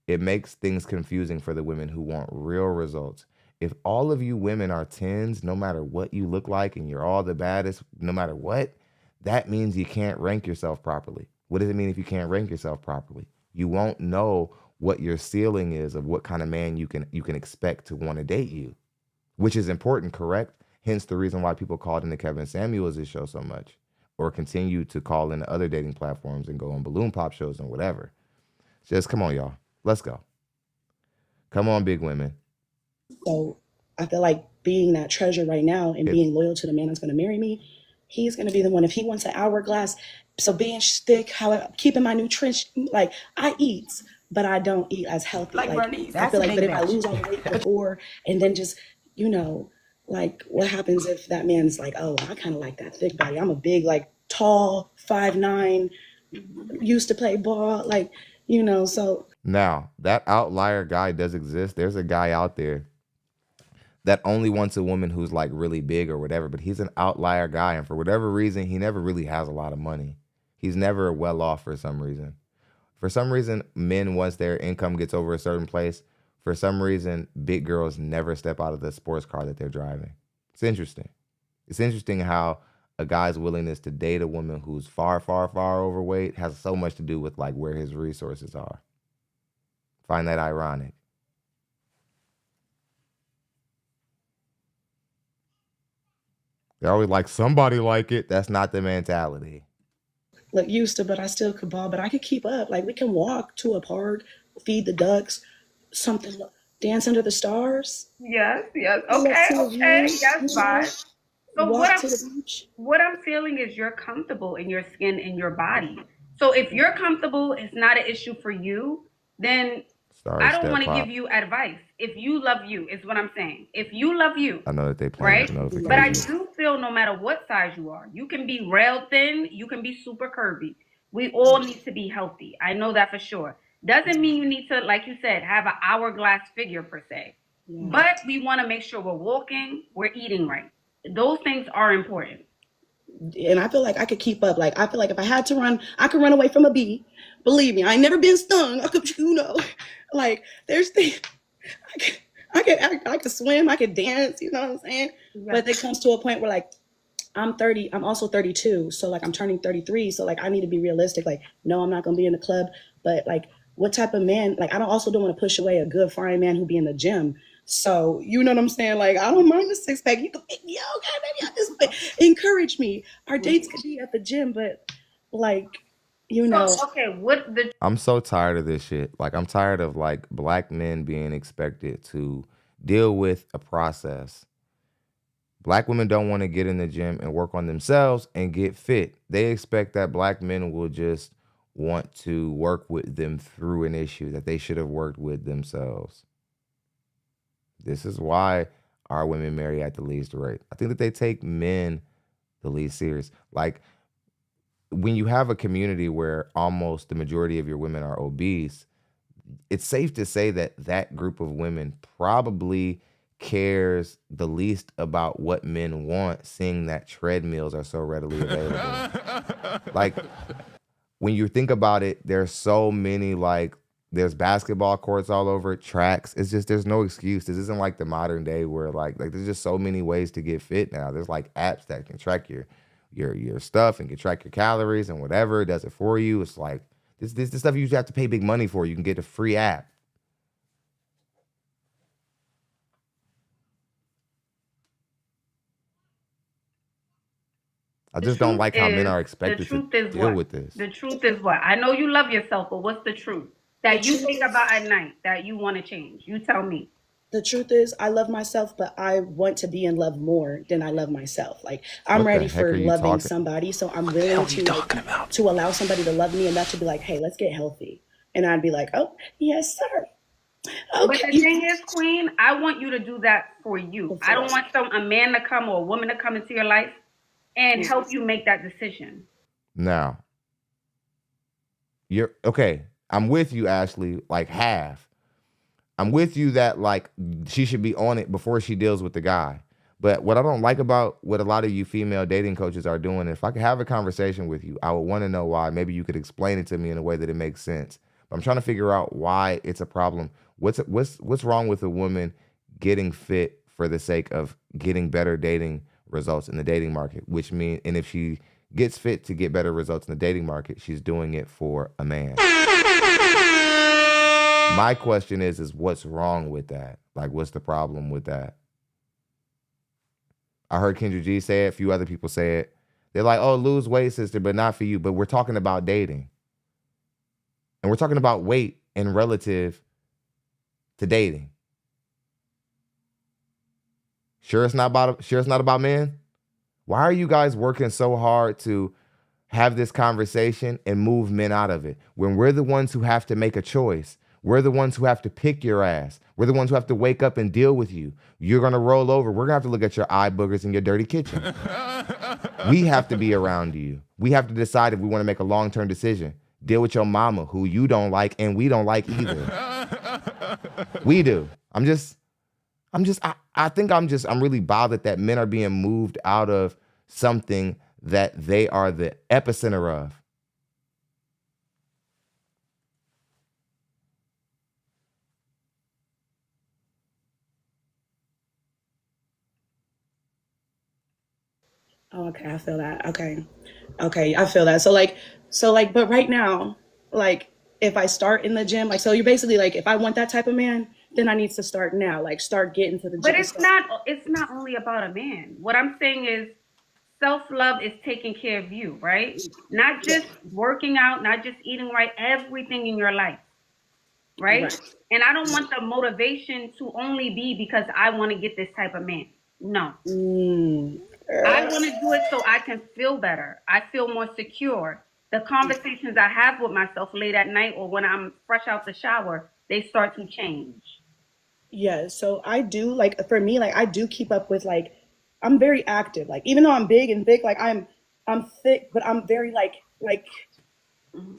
It makes things confusing for the women who want real results. If all of you women are 10s, no matter what you look like, and you're all the baddest, no matter what, that means you can't rank yourself properly. What does it mean if you can't rank yourself properly? You won't know what your ceiling is of what kind of man you can expect to want to date you, which is important, correct? Hence the reason why people called into Kevin Samuels' show so much, or continue to call into other dating platforms and go on balloon pop shows and whatever. Just come on, y'all. Let's go. Come on, big women. So I feel like being that treasure right now and being loyal to the man that's going to marry me, he's going to be the one. If he wants an hourglass, so being thick, keeping my nutrition, like I eat, but I don't eat as healthy. Like Bernice, I feel like, but if I lose all the weight before, and then just, like what happens if that man's like, oh, I kind of like that thick body. I'm a big, like tall, 5'9", used to play ball, like, so. Now, that outlier guy does exist. There's a guy out there that only wants a woman who's like really big or whatever, but he's an outlier guy. And for whatever reason, he never really has a lot of money. He's never well off for some reason. For some reason, men, once their income gets over a certain place, for some reason, big girls never step out of the sports car that they're driving. It's interesting. It's interesting how a guy's willingness to date a woman who's far, far, far overweight has so much to do with like where his resources are. Find that ironic. They're always like, somebody like it. That's not the mentality. Look, used to, but I still could ball, but I could keep up. Like we can walk to a park, feed the ducks, something, dance under the stars. Yes. Okay. Yes, fine. So what I'm feeling is you're comfortable in your skin and your body. So if you're comfortable, it's not an issue for you, then I don't want to give you advice. If you love you, is what I'm saying. If you love you, I know that they play, right? But I do feel no matter what size you are, you can be rail thin, you can be super curvy. We all need to be healthy. I know that for sure. Doesn't mean you need to, like you said, have an hourglass figure per se. Yeah. But we want to make sure we're walking, we're eating right. Those things are important. And I feel like I could keep up. Like I feel like if I had to run, I could run away from a bee. Believe me, I ain't never been stung. I could, like there's things. I could swim, I could dance, you know what I'm saying? Yeah. But it comes to a point where like I'm 30, I'm also 32. So like I'm turning 33. So like I need to be realistic. Like, no, I'm not gonna be in the club. But like what type of man, like I don't want to push away a good fine man who be in the gym. So you know what I'm saying? Like I don't mind the six pack. You can pick me up, okay, maybe I just encourage me. Our dates could be at the gym, but like So, okay, I'm so tired of this shit. Like I'm tired of like black men being expected to deal with a process. Black women don't want to get in the gym and work on themselves and get fit. They expect that black men will just want to work with them through an issue that they should have worked with themselves. This is why our women marry at the least rate. I think that they take men the least serious. Like when you have a community where almost the majority of your women are obese, it's safe to say that that group of women probably cares the least about what men want, seeing that treadmills are so readily available. Like when you think about it, there's so many, like there's basketball courts all over, tracks. It's just, there's no excuse. This isn't like the modern day where like there's just so many ways to get fit now. There's like apps that can track your stuff and can track your calories and whatever. It does it for you. It's like this stuff you usually have to pay big money for. You can get a free app. I just don't like how men are expected to deal with this. The truth is what? I know you love yourself, but what's the truth that you think about at night that you want to change? You tell me. The truth is I love myself, but I want to be in love more than I love myself. Like I'm ready for loving somebody. So I'm willing to allow somebody to love me enough to be like, hey, let's get healthy. And I'd be like, oh, yes, sir. Okay. But the thing is, Queen, I want you to do that for you. I don't want a man to come or a woman to come into your life and help you make that decision. Now, you're okay. I'm with you, Ashley, like half. I'm with you that like she should be on it before she deals with the guy. But what I don't like about what a lot of you female dating coaches are doing, if I could have a conversation with you, I would want to know why. Maybe you could explain it to me in a way that it makes sense. But I'm trying to figure out why it's a problem. What's wrong with a woman getting fit for the sake of getting better dating results in the dating market? Which means, and if she gets fit to get better results in the dating market, she's doing it for a man. My question is what's wrong with that? Like, what's the problem with that? I heard Kendra G say it. A few other people say it. They're like, oh, lose weight, sister, but not for you. But we're talking about dating. And we're talking about weight and relative to dating. Sure it's not about men? Why are you guys working so hard to have this conversation and move men out of it when we're the ones who have to make a choice? We're the ones who have to pick your ass. We're the ones who have to wake up and deal with you. You're going to roll over. We're going to have to look at your eye boogers in your dirty kitchen. We have to be around you. We have to decide if we want to make a long-term decision. Deal with your mama, who you don't like and we don't like either. We do. I'm really bothered that men are being moved out of something that they are the epicenter of. Oh, okay, I feel that. Okay, I feel that. So like, but right now, like, if I start in the gym, like, so you're basically like, if I want that type of man, then I need to start now, like, start getting to the gym. But it's not only about a man. What I'm saying is self-love is taking care of you, right? Not just working out, not just eating right, everything in your life, right? And I don't want the motivation to only be because I want to get this type of man. No. I want to do it so I can feel better. I feel more secure. The conversations I have with myself late at night or when I'm fresh out the shower, they start to change. Yeah, so I do, like, for me, like, I do keep up with, like, I'm very active. Like, even though I'm big and thick, like, I'm thick, but I'm very, like,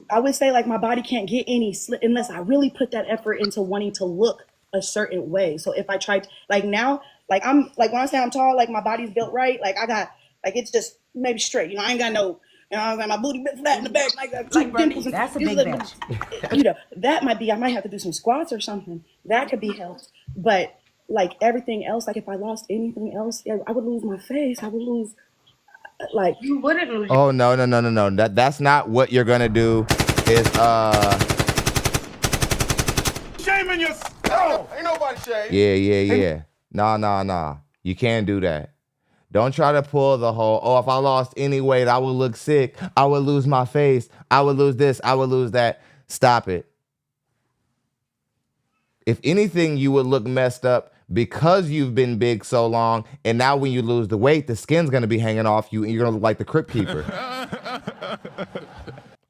I would say, like, my body can't get any slip unless I really put that effort into wanting to look a certain way. So if I tried, like, now, like, I'm, like, when I say I'm tall, like, my body's built right, like, I got, like, it's just maybe straight, you know, I ain't got no, you know, I got my booty bit flat in the back, like dimples. That's a big bitch. You know, that might be, I might have to do some squats or something. That could be helped. But, like, everything else, like, if I lost anything else, yeah, I would lose my face. I would lose, like. You wouldn't lose. Oh, no. That's not what you're going to do is, Shaming yourself. Ain't nobody shame. Yeah. Nah. You can't do that. Don't try to pull the whole, oh, if I lost any weight, I would look sick. I would lose my face. I would lose this. I would lose that. Stop it. If anything, you would look messed up because you've been big so long. And now when you lose the weight, the skin's going to be hanging off you and you're going to look like the Crypt Keeper.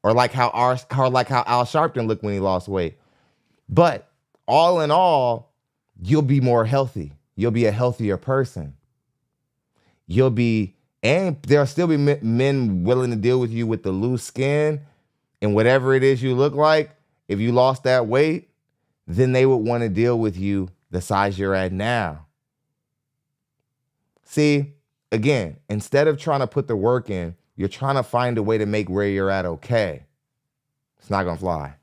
Or like how Al Sharpton looked when he lost weight. But all in all, you'll be more healthy. You'll be a healthier person. And there'll still be men willing to deal with you with the loose skin and whatever it is you look like. If you lost that weight, then they would want to deal with you the size you're at now. See, again, instead of trying to put the work in, you're trying to find a way to make where you're at okay. It's not going to fly.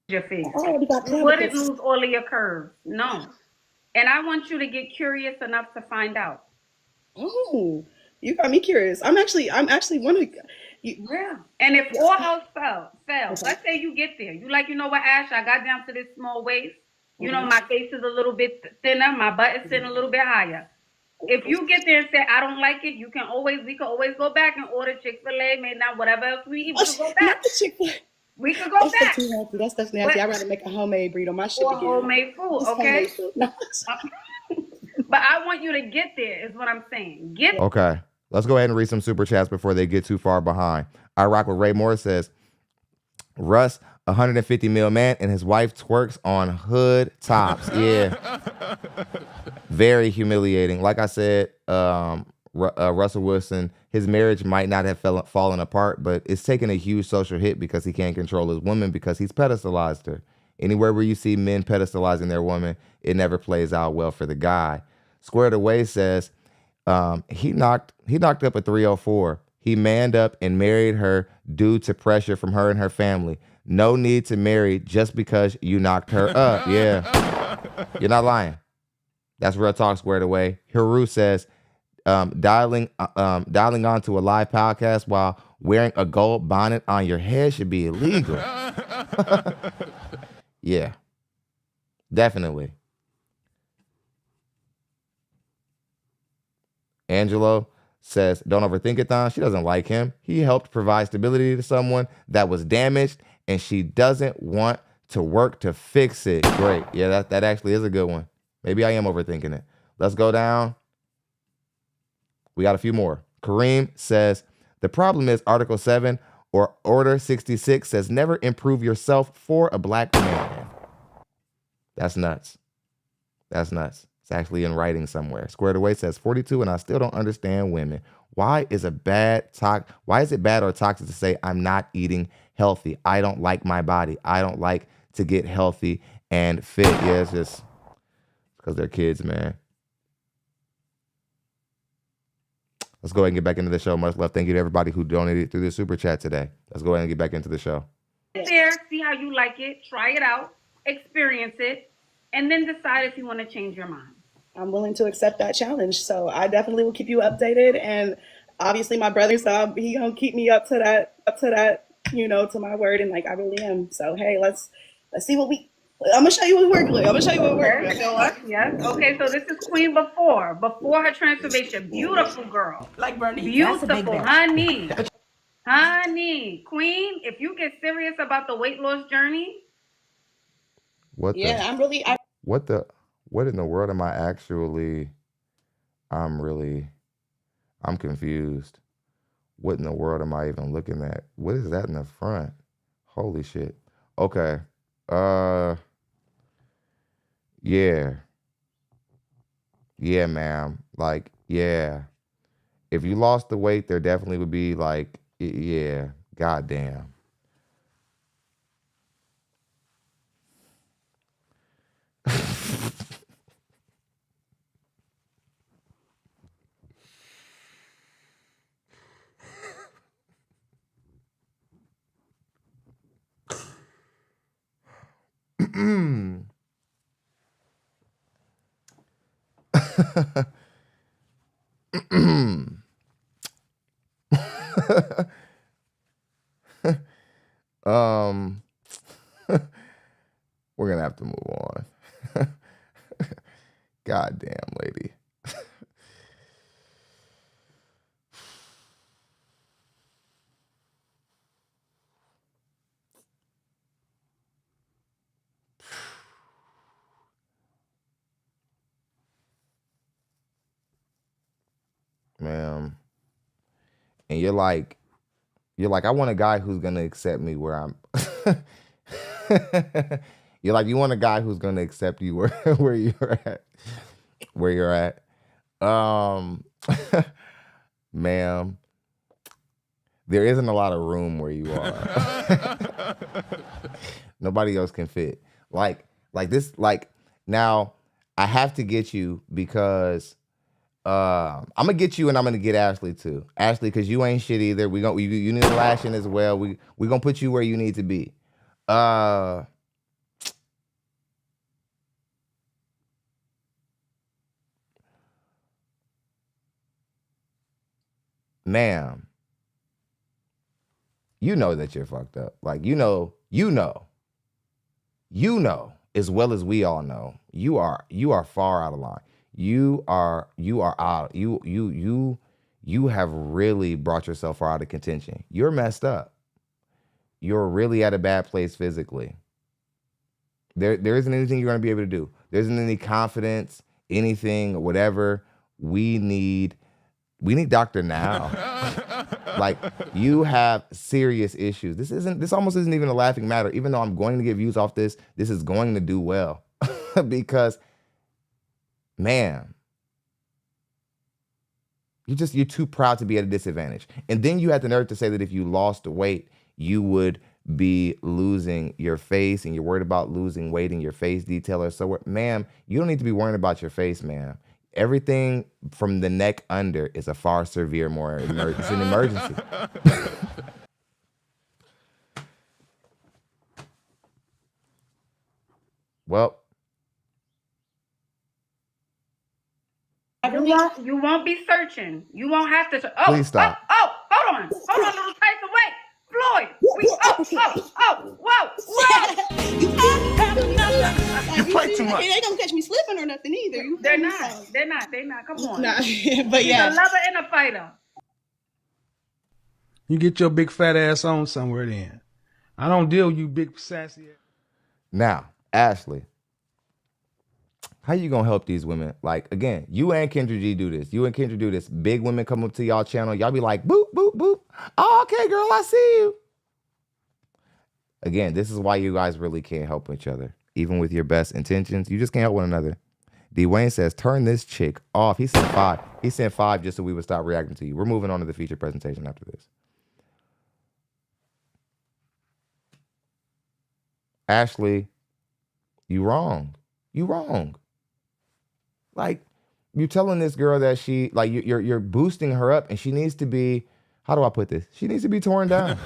Your face. You wouldn't lose all of your curves. No. And I want you to get curious enough to find out. Oh, you got me curious. I'm actually wondering. Yeah. And if all else fails, let's say you get there. You like, you know what, Ash, I got down to this small waist. You know, my face is a little bit thinner. My butt is sitting a little bit higher. If you get there and say, I don't like it, we can always go back and order Chick-fil-A, maybe not whatever else we eat. We can go back. Not the Chick-fil-A. We could go back. Too healthy. That's nasty. I'd rather make a homemade burrito. My shit. Or homemade food, okay? Homemade food. No. But I want you to get there, is what I'm saying. Okay. Let's go ahead and read some super chats before they get too far behind. I rock with Ray Moore says, Russ, 150 mil man, and his wife twerks on hood tops. Yeah. Very humiliating. Like I said, Russell Wilson, his marriage might not have fallen apart, but it's taken a huge social hit because he can't control his woman because he's pedestalized her. Anywhere where you see men pedestalizing their woman, it never plays out well for the guy. Squared Away says he knocked up a 304. He manned up and married her due to pressure from her and her family. No need to marry just because you knocked her up. Yeah, you're not lying. That's real talk. Squared Away. Hiru says dialing onto a live podcast while wearing a gold bonnet on your head should be illegal. Yeah, definitely. Angelo says, don't overthink it, Thon. She doesn't like him. He helped provide stability to someone that was damaged, and she doesn't want to work to fix it. Great. Yeah, that actually is a good one. Maybe I am overthinking it. Let's go down. We got a few more. Kareem says, the problem is Article 7 or Order 66 says never improve yourself for a black man. That's nuts. That's nuts. It's actually in writing somewhere. Squared Away says 42 and I still don't understand women. Why is it bad or toxic to say I'm not eating healthy? I don't like my body. I don't like to get healthy and fit. Yeah, it's just because they're kids, man. Let's go ahead and get back into the show. Much love. Thank you to everybody who donated through the super chat today. Let's go ahead and get back into the show. There, see how you like it, try it out, experience it, and then decide if you want to change your mind. I'm willing to accept that challenge. So I definitely will keep you updated. And obviously my brother, so he gonna keep me up to that, to my word. And like, I really am. So, hey, let's see I'm gonna show you what we're doing. Yes. Okay, so this is Queen before her transformation. Beautiful girl. Like Bernie. Beautiful, honey. Honey. Queen, if you get serious about the weight loss journey. What in the world am I actually? I'm confused. What in the world am I even looking at? What is that in the front? Holy shit. Okay. Yeah. Yeah, ma'am. Like, yeah. If you lost the weight, there definitely would be like, yeah, goddamn. We're gonna have to move on. Goddamn lady. Ma'am. And you're like, I want a guy who's gonna accept me where I'm. You're like, you want a guy who's gonna accept you where you're at. Ma'am, there isn't a lot of room where you are. Nobody else can fit. Like this. Like now, I have to get you because. I'm gonna get you and I'm gonna get Ashley too. Ashley, because you ain't shit either. You need to lash in as well. We gonna put you where you need to be. Ma'am, you know that you're fucked up. Like you know as well as we all know. You are far out of line. You are out. You have really brought yourself far out of contention. You're messed up. You're really at a bad place physically. There isn't anything you're going to be able to do. There isn't any confidence, anything, or whatever. We need Dr. Now. Like you have serious issues. This almost isn't even a laughing matter. Even though I'm going to get views off this is going to do well because. Man, You're too proud to be at a disadvantage. And then you had the nerve to say that if you lost weight, you would be losing your face, and you're worried about losing weight in your face detail or so. Ma'am, you don't need to be worrying about your face, ma'am. Everything from the neck under is a far severe, it's an emergency. Well, you won't be searching. You won't have to. Please stop. Hold on, little Tyson. Wait, Floyd. Whoa. You play too much. They ain't gonna catch me slipping or nothing either. They're not. Come on. Nah, but yeah. He's a lover and a fighter. You get your big fat ass on somewhere then. I don't deal with you big sassy ass. Now, Ashley, how you gonna help these women? Like, again, you and Kendra G do this. You and Kendra do this. Big women come up to y'all channel. Y'all be like, boop, boop, boop. Oh, okay, girl, I see you. Again, this is why you guys really can't help each other. Even with your best intentions, you just can't help one another. D-Wayne says, turn this chick off. He sent 5. He sent 5 just so we would stop reacting to you. We're moving on to the feature presentation after this. Ashley, you wrong. You wrong. Like, you're telling this girl that she, like, you're boosting her up, and she needs to be, how do I put this? She needs to be torn down.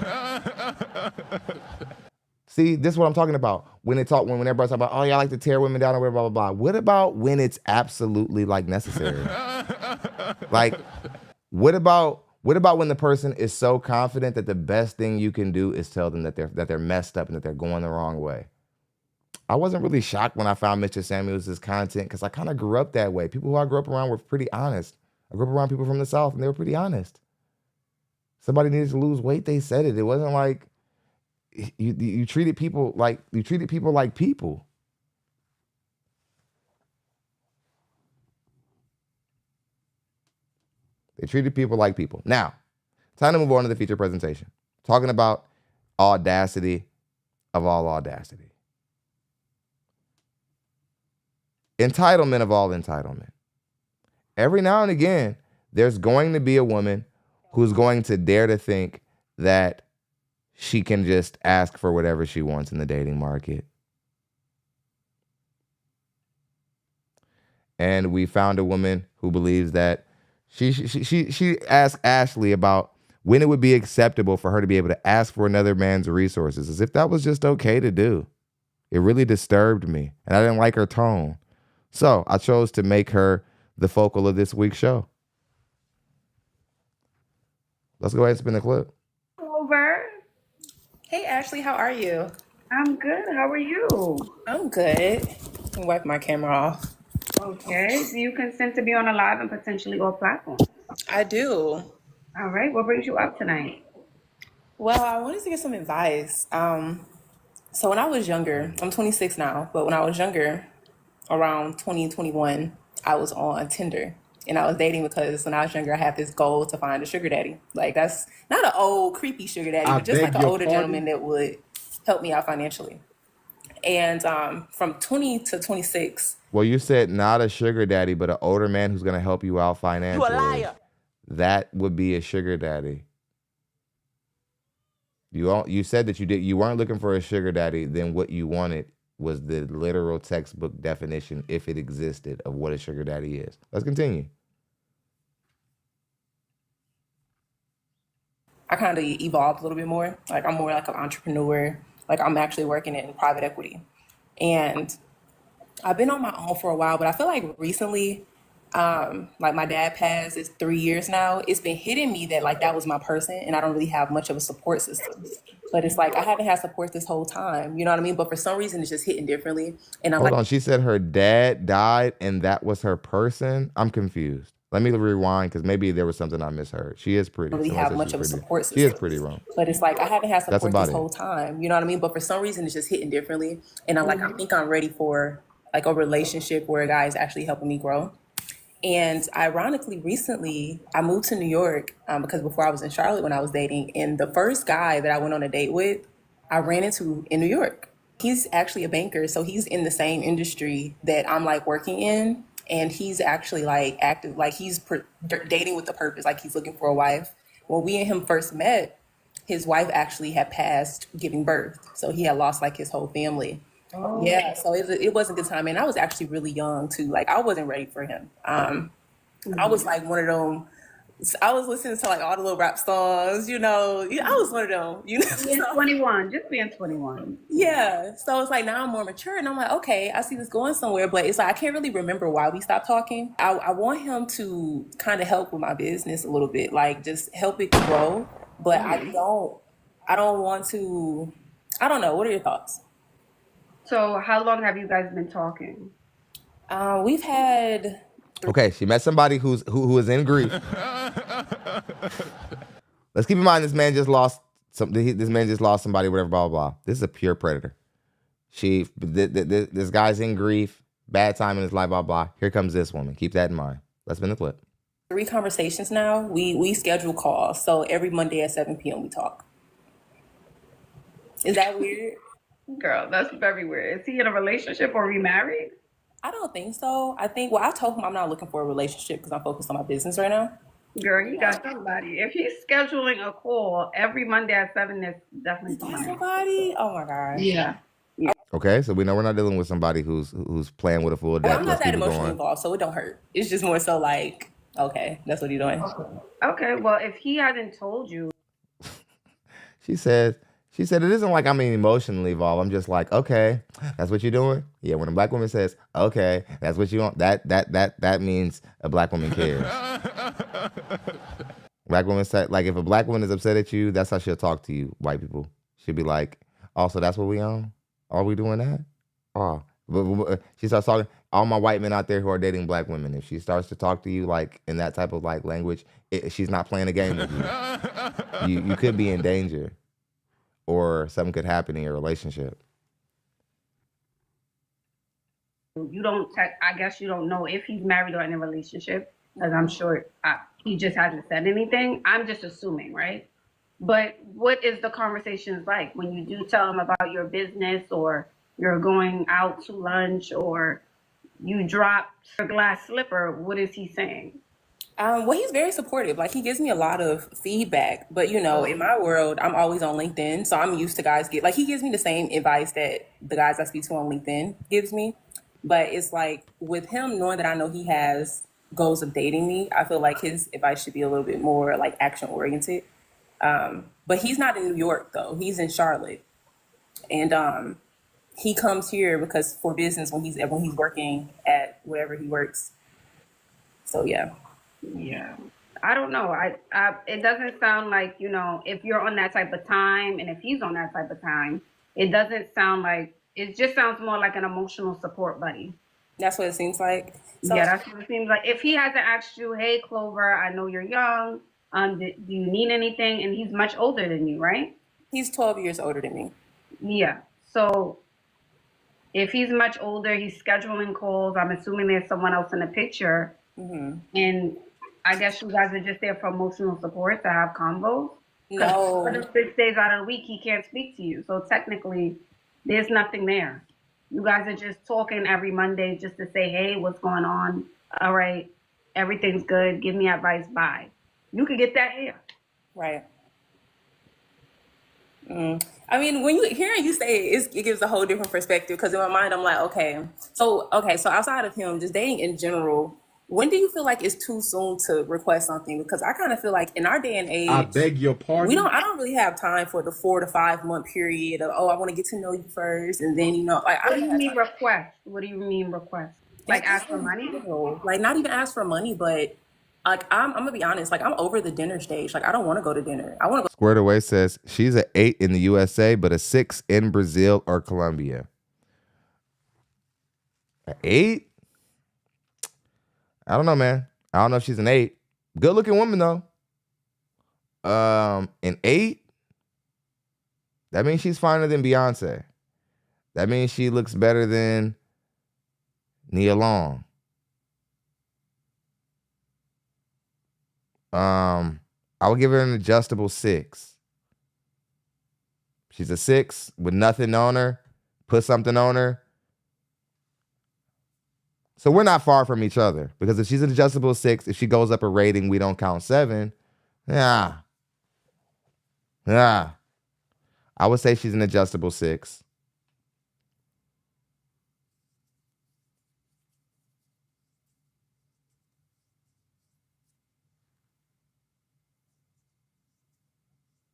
See, this is what I'm talking about. When everybody's talking about, oh, yeah, I like to tear women down or whatever, blah, blah, blah. What about when it's absolutely, like, necessary? Like, what about when the person is so confident that the best thing you can do is tell them that they're messed up and that they're going the wrong way? I wasn't really shocked when I found Mr. Samuels' content because I kind of grew up that way. People who I grew up around were pretty honest. I grew up around people from the South, and they were pretty honest. Somebody needed to lose weight, they said it. It wasn't like you treated people like people. They treated people like people. Now, time to move on to the feature presentation. Talking about audacity of all audacity. Entitlement of all entitlement. Every now and again, there's going to be a woman who's going to dare to think that she can just ask for whatever she wants in the dating market. And we found a woman who believes that she asked Ashley about when it would be acceptable for her to be able to ask for another man's resources, as if that was just okay to do. It really disturbed me, and I didn't like her tone. So I chose to make her the focal of this week's show. Let's go ahead and spin the clip. Over. Hey, Ashley, how are you? I'm good. How are you? I'm good. Let me wipe my camera off. Okay. Do you consent to be on a live and potentially all platforms? I do. All right. What brings you up tonight? Well, I wanted to get some advice. So when I was younger, I'm 26 now, but when I was younger, around 2021, I was on Tinder. And I was dating because when I was younger, I had this goal to find a sugar daddy. Like, that's not an old, creepy sugar daddy, but just like an older gentleman that would help me out financially. And from 20 to 26. Well, you said not a sugar daddy, but an older man who's going to help you out financially. You a liar. That would be a sugar daddy. You said that you weren't looking for a sugar daddy. Then what you wanted was the literal textbook definition, if it existed, of what a sugar daddy is. Let's continue. I kind of evolved a little bit more. Like, I'm more like an entrepreneur. Like, I'm actually working in private equity. And I've been on my own for a while, but I feel like recently, like my dad passed, it's 3 years now. It's been hitting me that like that was my person and I don't really have much of a support system. But it's like I haven't had support this whole time. You know what I mean? But for some reason, it's just hitting differently. And I'm Hold on. She said her dad died and that was her person. I'm confused. Let me rewind because maybe there was something I misheard. She is pretty. I don't really have much of a support system. She is pretty wrong. But it's like I haven't had support this whole time. You know what I mean? But for some reason, it's just hitting differently. And I'm like, I think I'm ready for like a relationship where a guy is actually helping me grow. And ironically, recently, I moved to New York because before I was in Charlotte when I was dating. And the first guy that I went on a date with, I ran into in New York. He's actually a banker. So he's in the same industry that I'm like working in. and he's actually like active, like he's dating with the purpose, like he's looking for a wife. When we and him first met, his wife actually had passed giving birth, so he had lost like his whole family. Oh. Yeah, so it wasn't the time, and I was actually really young too. Like I wasn't ready for him. I was like one of them. I was listening to like all the little rap songs, you know. I was one of them, you know. Being 21, just being 21. Yeah. So it's like now I'm more mature, and I'm like, okay, I see this going somewhere, but it's like I can't really remember why we stopped talking. I want him to kind of help with my business a little bit, like just help it grow. But I don't want to. I don't know. What are your thoughts? So how long have you guys been talking? We've had. Okay, she met somebody who is in grief. Let's keep in mind this man just lost somebody, whatever, blah, blah, blah. This is a pure predator. This guy's in grief, bad time in his life, blah, blah. Here comes this woman. Keep that in mind. Let's spin the clip. 3 conversations now. We schedule calls. So every Monday at 7 p.m. we talk. Is that weird? Girl, that's very weird. Is he in a relationship or remarried? I don't think so. I told him I'm not looking for a relationship because I'm focused on my business right now. Girl, you got somebody. If he's scheduling a call every Monday at 7, that's definitely somebody. Oh my gosh. Yeah. Okay, so we know we're not dealing with somebody who's playing with a full deck. I'm not that emotionally involved, so it don't hurt. It's just more so like, okay, that's what he's doing. Okay, well, if he hasn't told you. She said it isn't like I'm emotionally involved. I'm just like, okay, that's what you're doing. Yeah, when a black woman says, okay, that's what you want, that means a black woman cares. Black woman said, like, if a black woman is upset at you, that's how she'll talk to you, white people. She'll be like, oh, so that's what we on? Are we doing that? Oh, but she starts talking. All my white men out there who are dating black women, if she starts to talk to you like in that type of like language, she's not playing a game with you. You could be in danger. Or something could happen in your relationship. I guess you don't know if he's married or in a relationship, because I'm sure he just hasn't said anything. I'm just assuming, right? But what is the conversations like when you do tell him about your business, or you're going out to lunch, or you drop a glass slipper? What is he saying? Well, he's very supportive. Like, he gives me a lot of feedback. But, you know, in my world, I'm always on LinkedIn. So I'm used to guys he gives me the same advice that the guys I speak to on LinkedIn gives me. But it's like, with him knowing that I know he has goals of dating me, I feel like his advice should be a little bit more, like, action-oriented. But he's not in New York, though. He's in Charlotte. And he comes here because for business when he's working at wherever he works. So, yeah. Yeah, I don't know. It doesn't sound like, you know, if you're on that type of time and if he's on that type of time, it doesn't sound like, it just sounds more like an emotional support buddy. That's what it seems like. So, yeah, that's what it seems like. If he hasn't asked you, hey, Clover, I know you're young. Do you need anything? And he's much older than you, right? He's 12 years older than me. Yeah. So if he's much older, he's scheduling calls. I'm assuming there's someone else in the picture. Mm-hmm. And I guess you guys are just there for emotional support to have combos. No. For the 6 days out of the week, he can't speak to you. So technically, there's nothing there. You guys are just talking every Monday just to say, hey, what's going on? All right, everything's good. Give me advice. Bye. You could get that here. Right. I mean, when hearing you say it, it gives a whole different perspective. Because in my mind, I'm like, okay, so outside of him, just dating in general, when do you feel like it's too soon to request something? Because I kind of feel like in our day and age, I beg your pardon. I don't really have time for the 4 to 5 month period of, I want to get to know you first, and then, you know, like, what do you mean request? What do you mean request? Like ask for money? Like, not even ask for money, but like, I'm gonna be honest, like, I'm over the dinner stage. Like, I don't want to go to dinner. I want to go. Squared Away says she's an 8 in the USA, but a 6 in Brazil or Colombia. An 8? I don't know, man. I don't know if she's an 8. Good looking woman though. An 8? That means she's finer than Beyonce. That means she looks better than Nia Long. I would give her an adjustable 6. She's a 6 with nothing on her. Put something on her. So we're not far from each other, because if she's an adjustable 6, if she goes up a rating, we don't count 7. Yeah. I would say she's an adjustable 6.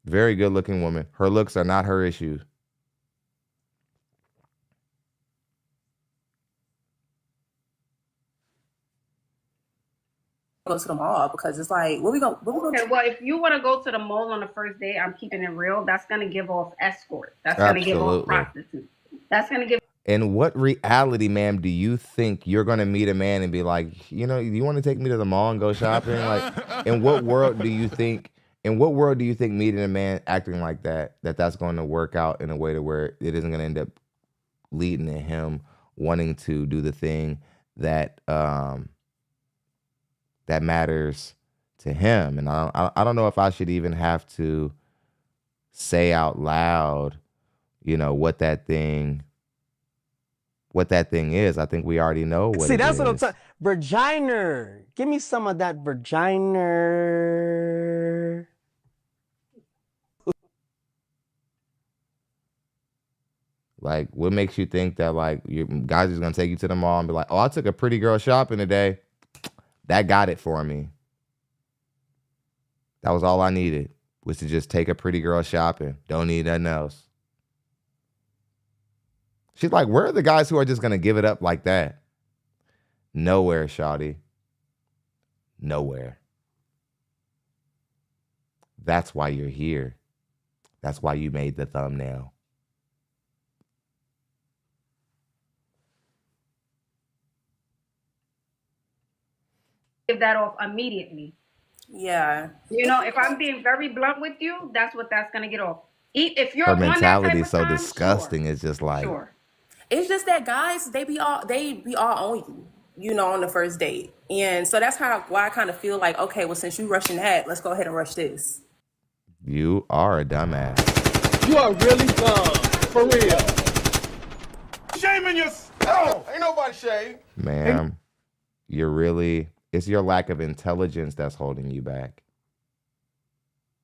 Very good looking woman. Her looks are not her issue. Go to the mall because it's like, what we gonna Okay, well, if you want to go to the mall on the first day, I'm keeping it real. That's gonna give off escort. That's gonna give off prostitute. That's gonna give. In what reality, ma'am, do you think you're gonna meet a man and be like, you know, you want to take me to the mall and go shopping? Like, in what world do you think? In what world do you think meeting a man acting like that's going to work out in a way to where it isn't going to end up leading to him wanting to do the thing that that matters to him? And I don't know if I should even have to say out loud, you know, what that thing is. I think we already know what. See, that's what I'm talking. Vagina. Give me some of that vagina. Like, what makes you think that, like, your guys is gonna take you to the mall and be like, oh, I took a pretty girl shopping today. That got it for me. That was all I needed, was to just take a pretty girl shopping. Don't need nothing else. She's like, where are the guys who are just gonna give it up like that? Nowhere, shawty. Nowhere. That's why you're here. That's why you made the thumbnail. Give that off immediately. Yeah. You know, if I'm being very blunt with you, that's what that's gonna get off. If you're Her on that mentality type is of so time, disgusting. It's just like, It's just that guys, they be all on you, you know, on the first date. And so that's why I kind of feel like, okay, well, since you rushing that, let's go ahead and rush this. you are a dumbass. You are really dumb. For real. Shaming yourself. Ain't nobody shame. Ma'am, it's your lack of intelligence that's holding you back.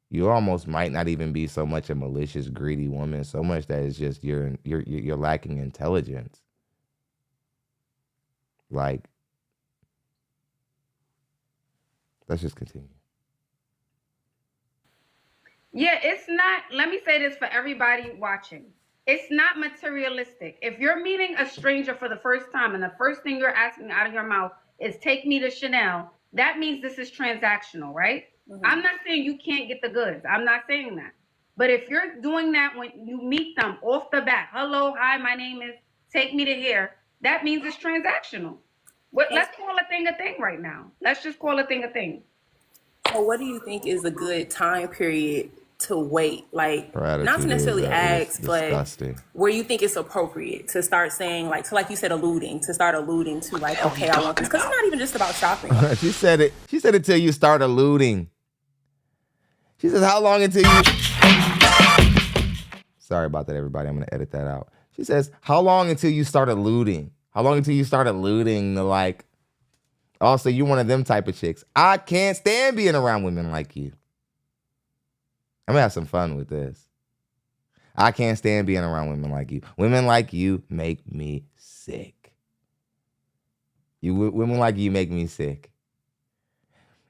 You almost might not even be so much a malicious, greedy woman, so much that it's just you're lacking intelligence. Like, let's just continue. Yeah, it's not, let me say this for everybody watching. It's not materialistic. If you're meeting a stranger for the first time and the first thing you're asking out of your mouth is take me to Chanel, that means this is transactional, right? Mm-hmm. I'm not saying you can't get the goods. I'm not saying that. But if you're doing that when you meet them off the bat, hello, hi, my name is, take me to here, that means it's transactional. Let's call a thing right now. Let's just call a thing a thing. So what do you think is a good time period to wait? Like, not to attitude necessarily ask, but disgusting. where you think it's appropriate to start saying, like, to, like you said, to start alluding to, like, okay, I want this. Because it's not even just about shopping. She said it till you start alluding. She says, how long until you... Sorry about that, everybody. I'm going to edit that out. She says, how long until you start alluding? How long until you start alluding to, like, also, you're one of them type of chicks. I can't stand being around women like you. I'm going to have some fun with this. I can't stand being around women like you. Women like you make me sick. Women like you make me sick.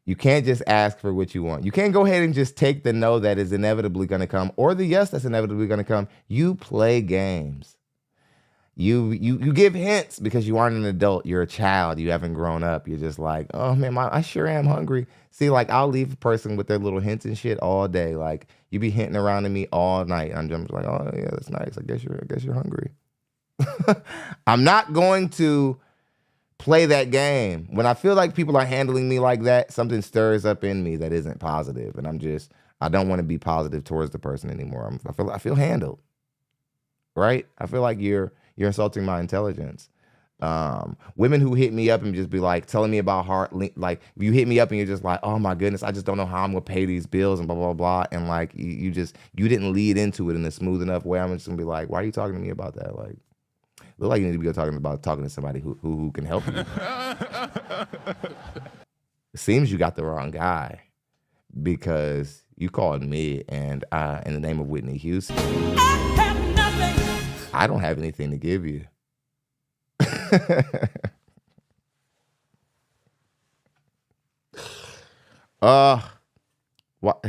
You can't just ask for what you want. You can't go ahead and just take the no that is inevitably going to come or the yes that's inevitably going to come. You play games. You give hints because you aren't an adult. You're a child. You haven't grown up. You're just like, oh, man, I sure am hungry. See, like, I'll leave a person with their little hints and shit all day. Like, you be hinting around to me all night. I'm just like, oh, yeah, that's nice. I guess you're hungry. I'm not going to play that game. When I feel like people are handling me like that, something stirs up in me that isn't positive. And I don't want to be positive towards the person anymore. I feel handled. Right? I feel like you're insulting my intelligence. Women who hit me up and just be like telling me about like you hit me up and you're just like, oh my goodness, I just don't know how I'm gonna pay these bills and blah blah blah, and like you didn't lead into it in a smooth enough way. I'm just gonna be like, why are you talking to me about that? Like, Look like you need to be talking to somebody who can help you. It seems you got the wrong guy because you called me and in the name of Whitney Houston, I don't have anything to give you. What?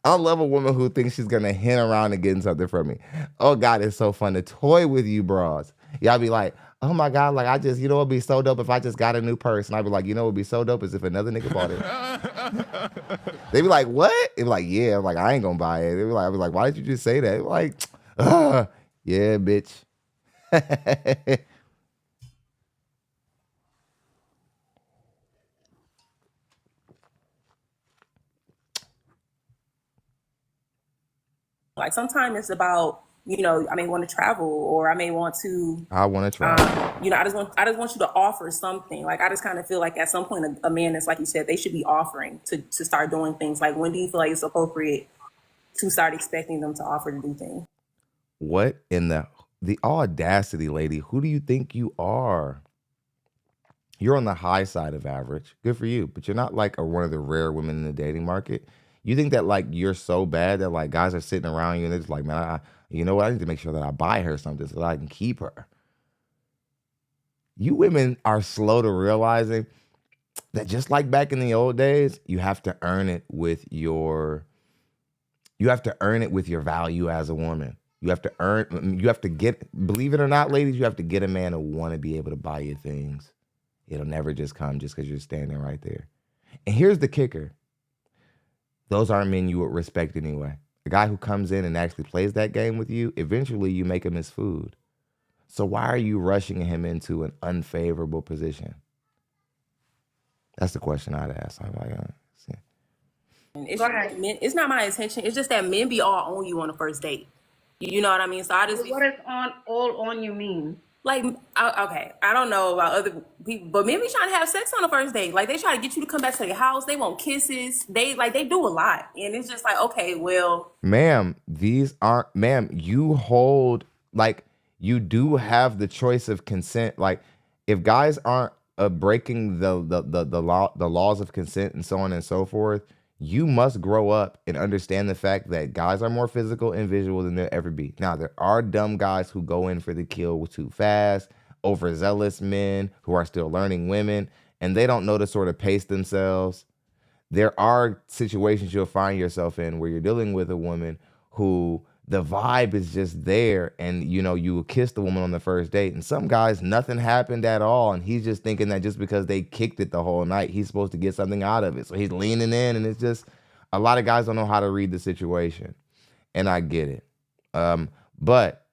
I love a woman who thinks she's gonna hint around and getting something from me. Oh God, it's so fun to toy with you, bros. Y'all be like, oh my God, like I just, you know, it'd be so dope if I just got a new purse. And I'd be like, you know, it'd be so dope is if another nigga bought it. They be like, what? They be like, yeah. I'm like, I ain't gonna buy it. They be like, I was like, why did you just say that? They be like, yeah, bitch. Like sometimes it's about, you know, I may want to travel, or I may want to. I want to travel. You know, I just want you to offer something. Like I just kind of feel like at some point a man that's like you said, they should be offering to start doing things. Like when do you feel like it's appropriate to start expecting them to offer to do things? What in the audacity, lady? Who do you think you are? You're on the high side of average. Good for you, but you're not like one of the rare women in the dating market. You think that like you're so bad that like guys are sitting around you and they're just like, man, you know what? I need to make sure that I buy her something so that I can keep her. You women are slow to realizing that just like back in the old days, you have to earn it with your value as a woman. You have to get, believe it or not, ladies, you have to get a man to want to be able to buy you things. It'll never just come just because you're standing right there. And here's the kicker. Those aren't men you would respect anyway. The guy who comes in and actually plays that game with you, eventually you make him his food. So why are you rushing him into an unfavorable position? That's the question I'd ask. I'm like, it's not my intention. It's just that men be all on you on the first date. You know what I mean? So I just. What does all on you mean? Like, okay, I don't know about other people, but men be trying to have sex on the first date. Like, they try to get you to come back to their house. They want kisses. They do a lot. And it's just like, okay, well. Ma'am, you hold, like, you do have the choice of consent. Like, if guys aren't breaking the laws of consent and so on and so forth, you must grow up and understand the fact that guys are more physical and visual than they'll ever be. Now, there are dumb guys who go in for the kill too fast, overzealous men who are still learning women, and they don't know to sort of pace themselves. There are situations you'll find yourself in where you're dealing with a woman who the vibe is just there, and you know, you will kiss the woman on the first date, and some guys, nothing happened at all, and he's just thinking that just because they kicked it the whole night, he's supposed to get something out of it. So he's leaning in, and it's just, a lot of guys don't know how to read the situation, and I get it. But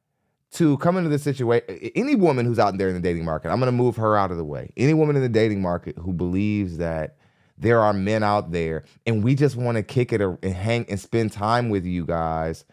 to come into this situation, any woman who's out there in the dating market, I'm going to move her out of the way. Any woman in the dating market who believes that there are men out there, and we just want to kick it and hang and spend time with you guys,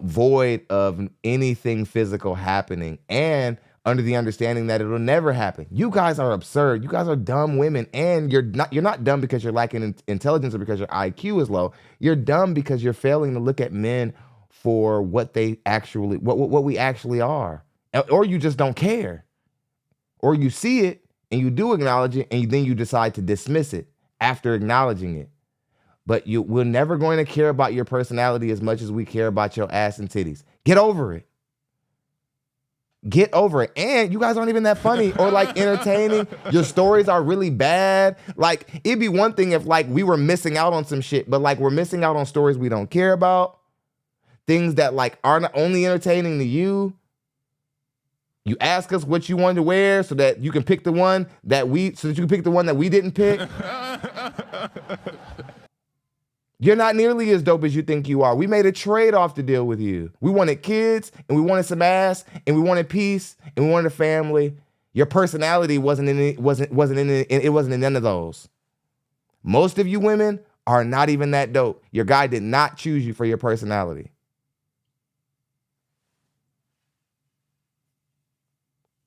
void of anything physical happening, and under the understanding that it'll never happen. You guys are absurd. You guys are dumb women, and you're not dumb because you're lacking intelligence or because your IQ is low. You're dumb because you're failing to look at men for what they actually, what we actually are, or you just don't care, or you see it and you do acknowledge it, and then you decide to dismiss it after acknowledging it. But we're never going to care about your personality as much as we care about your ass and titties. Get over it. Get over it. And you guys aren't even that funny or like entertaining. Your stories are really bad. Like, it'd be one thing if like we were missing out on some shit, but like we're missing out on stories we don't care about. Things that like aren't only entertaining to you. You ask us what you wanted to wear so that you can pick the one that we didn't pick. You're not nearly as dope as you think you are. We made a trade-off to deal with you. We wanted kids, and we wanted some ass, and we wanted peace, and we wanted a family. Your personality wasn't in none of those. Most of you women are not even that dope. Your guy did not choose you for your personality.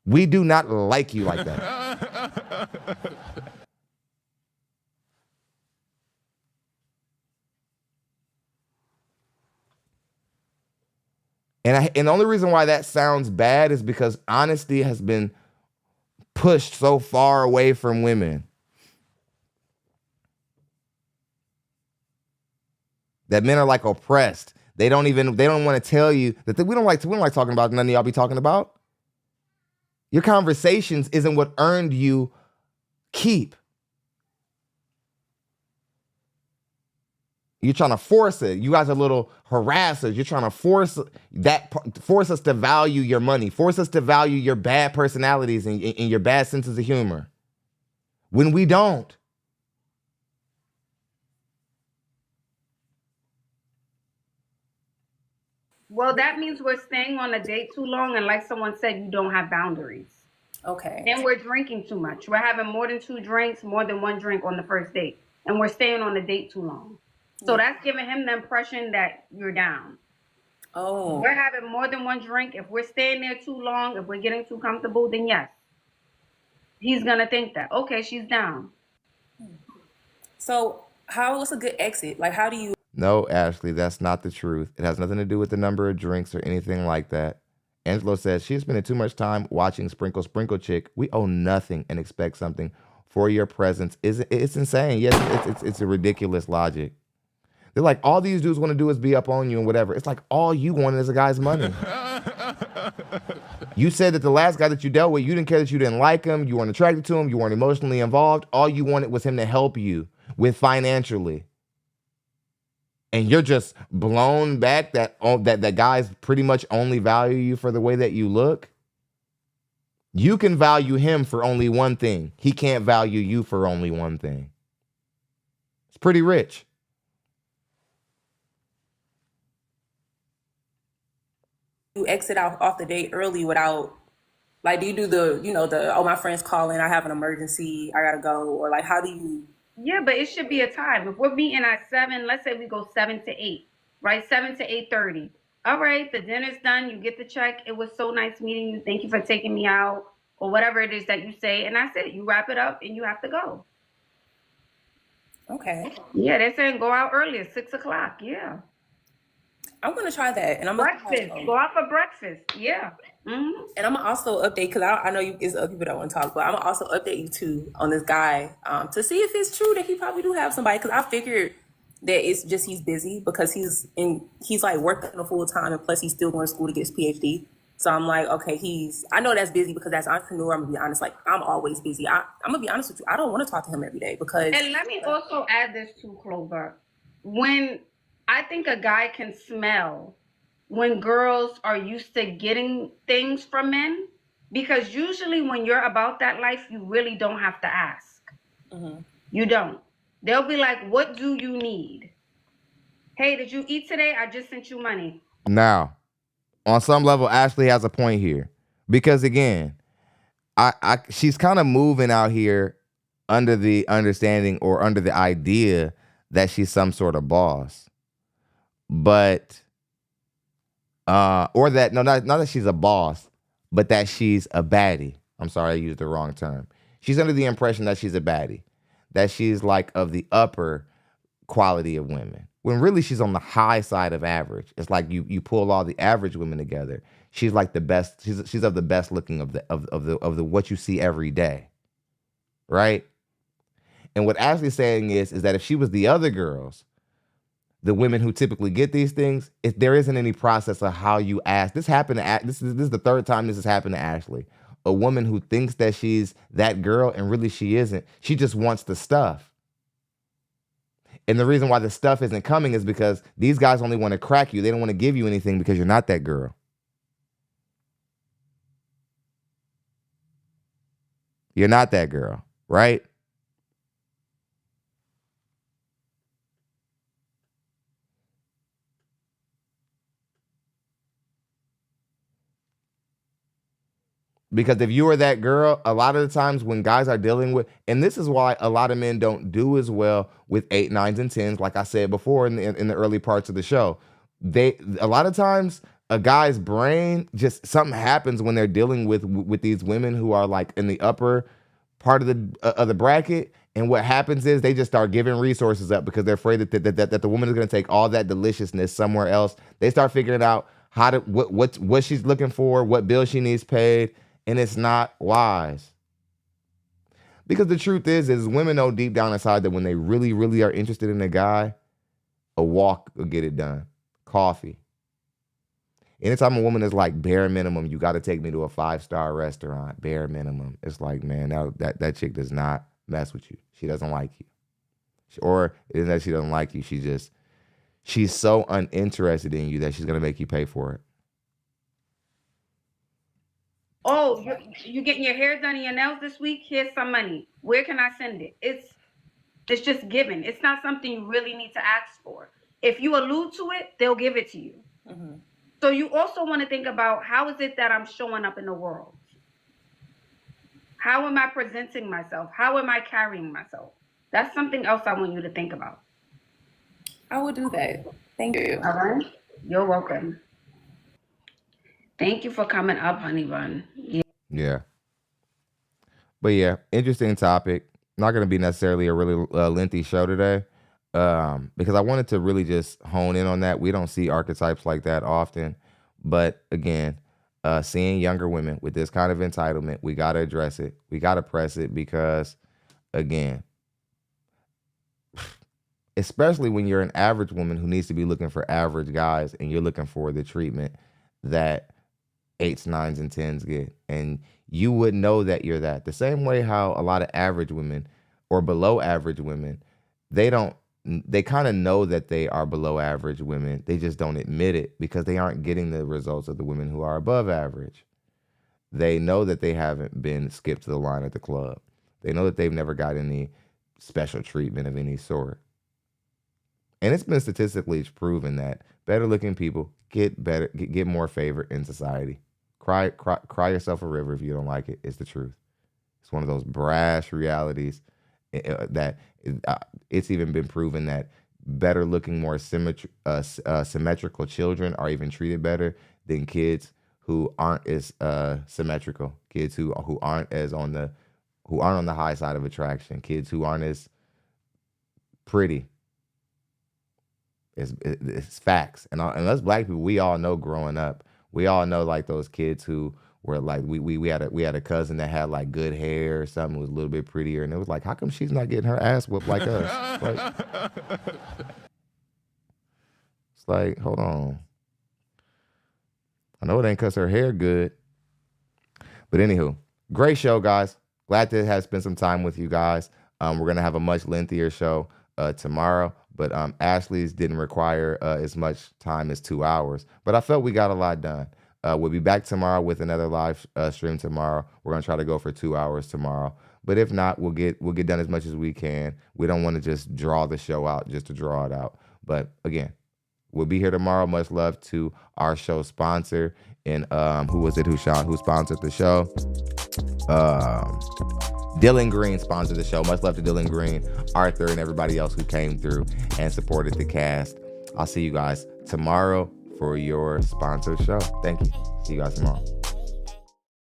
We do not like you like that. And the only reason why that sounds bad is because honesty has been pushed so far away from women that men are like oppressed. They don't want to tell you that we don't like talking about none of y'all be talking about. Your conversations isn't what earned you keep. You're trying to force it. You guys are little harassers. You're trying to force us to value your money, force us to value your bad personalities and your bad senses of humor when we don't. Well, that means we're staying on a date too long, and like someone said, you don't have boundaries. Okay. And we're drinking too much. We're having more than 2 drinks, more than 1 drink on the first date, and we're staying on the date too long. So that's giving him the impression that you're down. Oh. We're having more than 1 drink. If we're staying there too long, if we're getting too comfortable, then yes. He's going to think that, okay, she's down. So what's a good exit? Like, how do you... No, Ashley, that's not the truth. It has nothing to do with the number of drinks or anything like that. Angelo says, she's spending too much time watching Sprinkle Sprinkle Chick. We owe nothing and expect something for your presence. It's insane. Yes, it's a ridiculous logic. They're like, all these dudes want to do is be up on you and whatever. It's like all you wanted is a guy's money. You said that the last guy that you dealt with, you didn't care that you didn't like him, you weren't attracted to him, you weren't emotionally involved. All you wanted was him to help you with financially. And you're just blown back that guys pretty much only value you for the way that you look. You can value him for only one thing. He can't value you for only one thing. It's pretty rich. You exit off the date early without, like, do you do the my friend's calling, I have an emergency, I gotta go, or like, how do you? Yeah, but it should be a time. If we're meeting at 7, let's say we go 7 to 8, right? 7 to 8:30. All right, the dinner's done. You get the check. It was so nice meeting you. Thank you for taking me out, or whatever it is that you say, and that's it. You wrap it up, and you have to go. Okay. Yeah, they're saying go out early at 6 o'clock. Yeah. I'm gonna try that, and I'm breakfast. Go out for breakfast. Yeah. Mm-hmm. And I'm gonna also update, because I know it's other people that want to talk, but I'm gonna also update you too on this guy to see if it's true that he probably do have somebody. Because I figured that it's just he's busy because he's like working a full time, and plus he's still going to school to get his PhD. So I'm like, okay, I know that's busy because that's entrepreneur. I'm gonna be honest, like I'm always busy. I'm gonna be honest with you. I don't want to talk to him every day because. And let me also add this too, Clover. When I think a guy can smell when girls are used to getting things from men, because usually when you're about that life, you really don't have to ask. Mm-hmm. You don't. They'll be like, what do you need? Hey, did you eat today? I just sent you money. Now, on some level, Ashley has a point here. Because again, she's kind of moving out here under the understanding or under the idea that she's some sort of boss. But not that she's a boss, but that she's a baddie. I'm sorry, I used the wrong term. She's under the impression that she's a baddie, that she's like of the upper quality of women, when really she's on the high side of average. It's like you pull all the average women together. She's like the best. She's of the best looking of the what you see every day, right? And what Ashley's saying is that if she was the other girls, the women who typically get these things, if there isn't any process of how you ask. This happened to this is the 3rd time this has happened to Ashley. A woman who thinks that she's that girl and really she isn't. She just wants the stuff. And the reason why the stuff isn't coming is because these guys only want to crack you. They don't want to give you anything because you're not that girl. You're not that girl, right? Because if you are that girl, a lot of the times when guys are dealing with, and this is why a lot of men don't do as well with 8, 9s, and 10s, like I said before in the early parts of the show. A lot of times a guy's brain, just something happens when they're dealing with these women who are like in the upper part of the bracket. And what happens is they just start giving resources up because they're afraid that the woman is going to take all that deliciousness somewhere else. They start figuring out what she's looking for, what bill she needs paid, and it's not wise. Because the truth is women know deep down inside that when they really, really are interested in a guy, a walk will get it done. Coffee. Anytime a woman is like, bare minimum, you got to take me to a 5-star restaurant, bare minimum. It's like, man, that chick does not mess with you. She doesn't like you. Or it isn't that she doesn't like you. She's so uninterested in you that she's going to make you pay for it. Oh, you getting your hair done and your nails this week? Here's some money. Where can I send it? It's just given. It's not something you really need to ask for. If you allude to it, they'll give it to you. Mm-hmm. So you also want to think about, how is it that I'm showing up in the world? How am I presenting myself? How am I carrying myself? That's something else I want you to think about. I will do that. Thank you. All right. You're welcome. Thank you for coming up, honey bun. Yeah. But yeah, interesting topic. Not going to be necessarily a really lengthy show today, because I wanted to really just hone in on that. We don't see archetypes like that often. But again, seeing younger women with this kind of entitlement, we got to address it. We got to press it because, again, especially when you're an average woman who needs to be looking for average guys and you're looking for the treatment that 8s, 9s, and 10s get. And you would know that you're that. The same way how a lot of average women or below average women, they kind of know that they are below average women. They just don't admit it because they aren't getting the results of the women who are above average. They know that they haven't been skipped to the line at the club. They know that they've never got any special treatment of any sort. And it's been statistically proven that better looking people get more favor in society. Cry yourself a river if you don't like it. It's the truth. It's one of those brash realities that it's even been proven that better looking, more symmetrical children are even treated better than kids who aren't as symmetrical. Kids who aren't on the high side of attraction. Kids who aren't as pretty. It's facts. And us black people, we all know growing up, we all know like those kids who were like, we had a cousin that had like good hair or something, was a little bit prettier, and it was like, how come she's not getting her ass whooped like us? It's like, hold on. I know it ain't because her hair good. But anywho, great show, guys. Glad to have spent some time with you guys. We're going to have a much lengthier show tomorrow. But Ashley's didn't require as much time as 2 hours. But I felt we got a lot done. We'll be back tomorrow with another live stream tomorrow. We're going to try to go for 2 hours tomorrow. But if not, we'll get done as much as we can. We don't want to just draw the show out just to draw it out. But again, we'll be here tomorrow. Much love to our show sponsor. And who was it who sponsored the show? Dylan Green sponsored the show. Much love to Dylan Green, Arthur, and everybody else who came through and supported the cast. I'll see you guys tomorrow for your sponsored show. Thank you. See you guys tomorrow.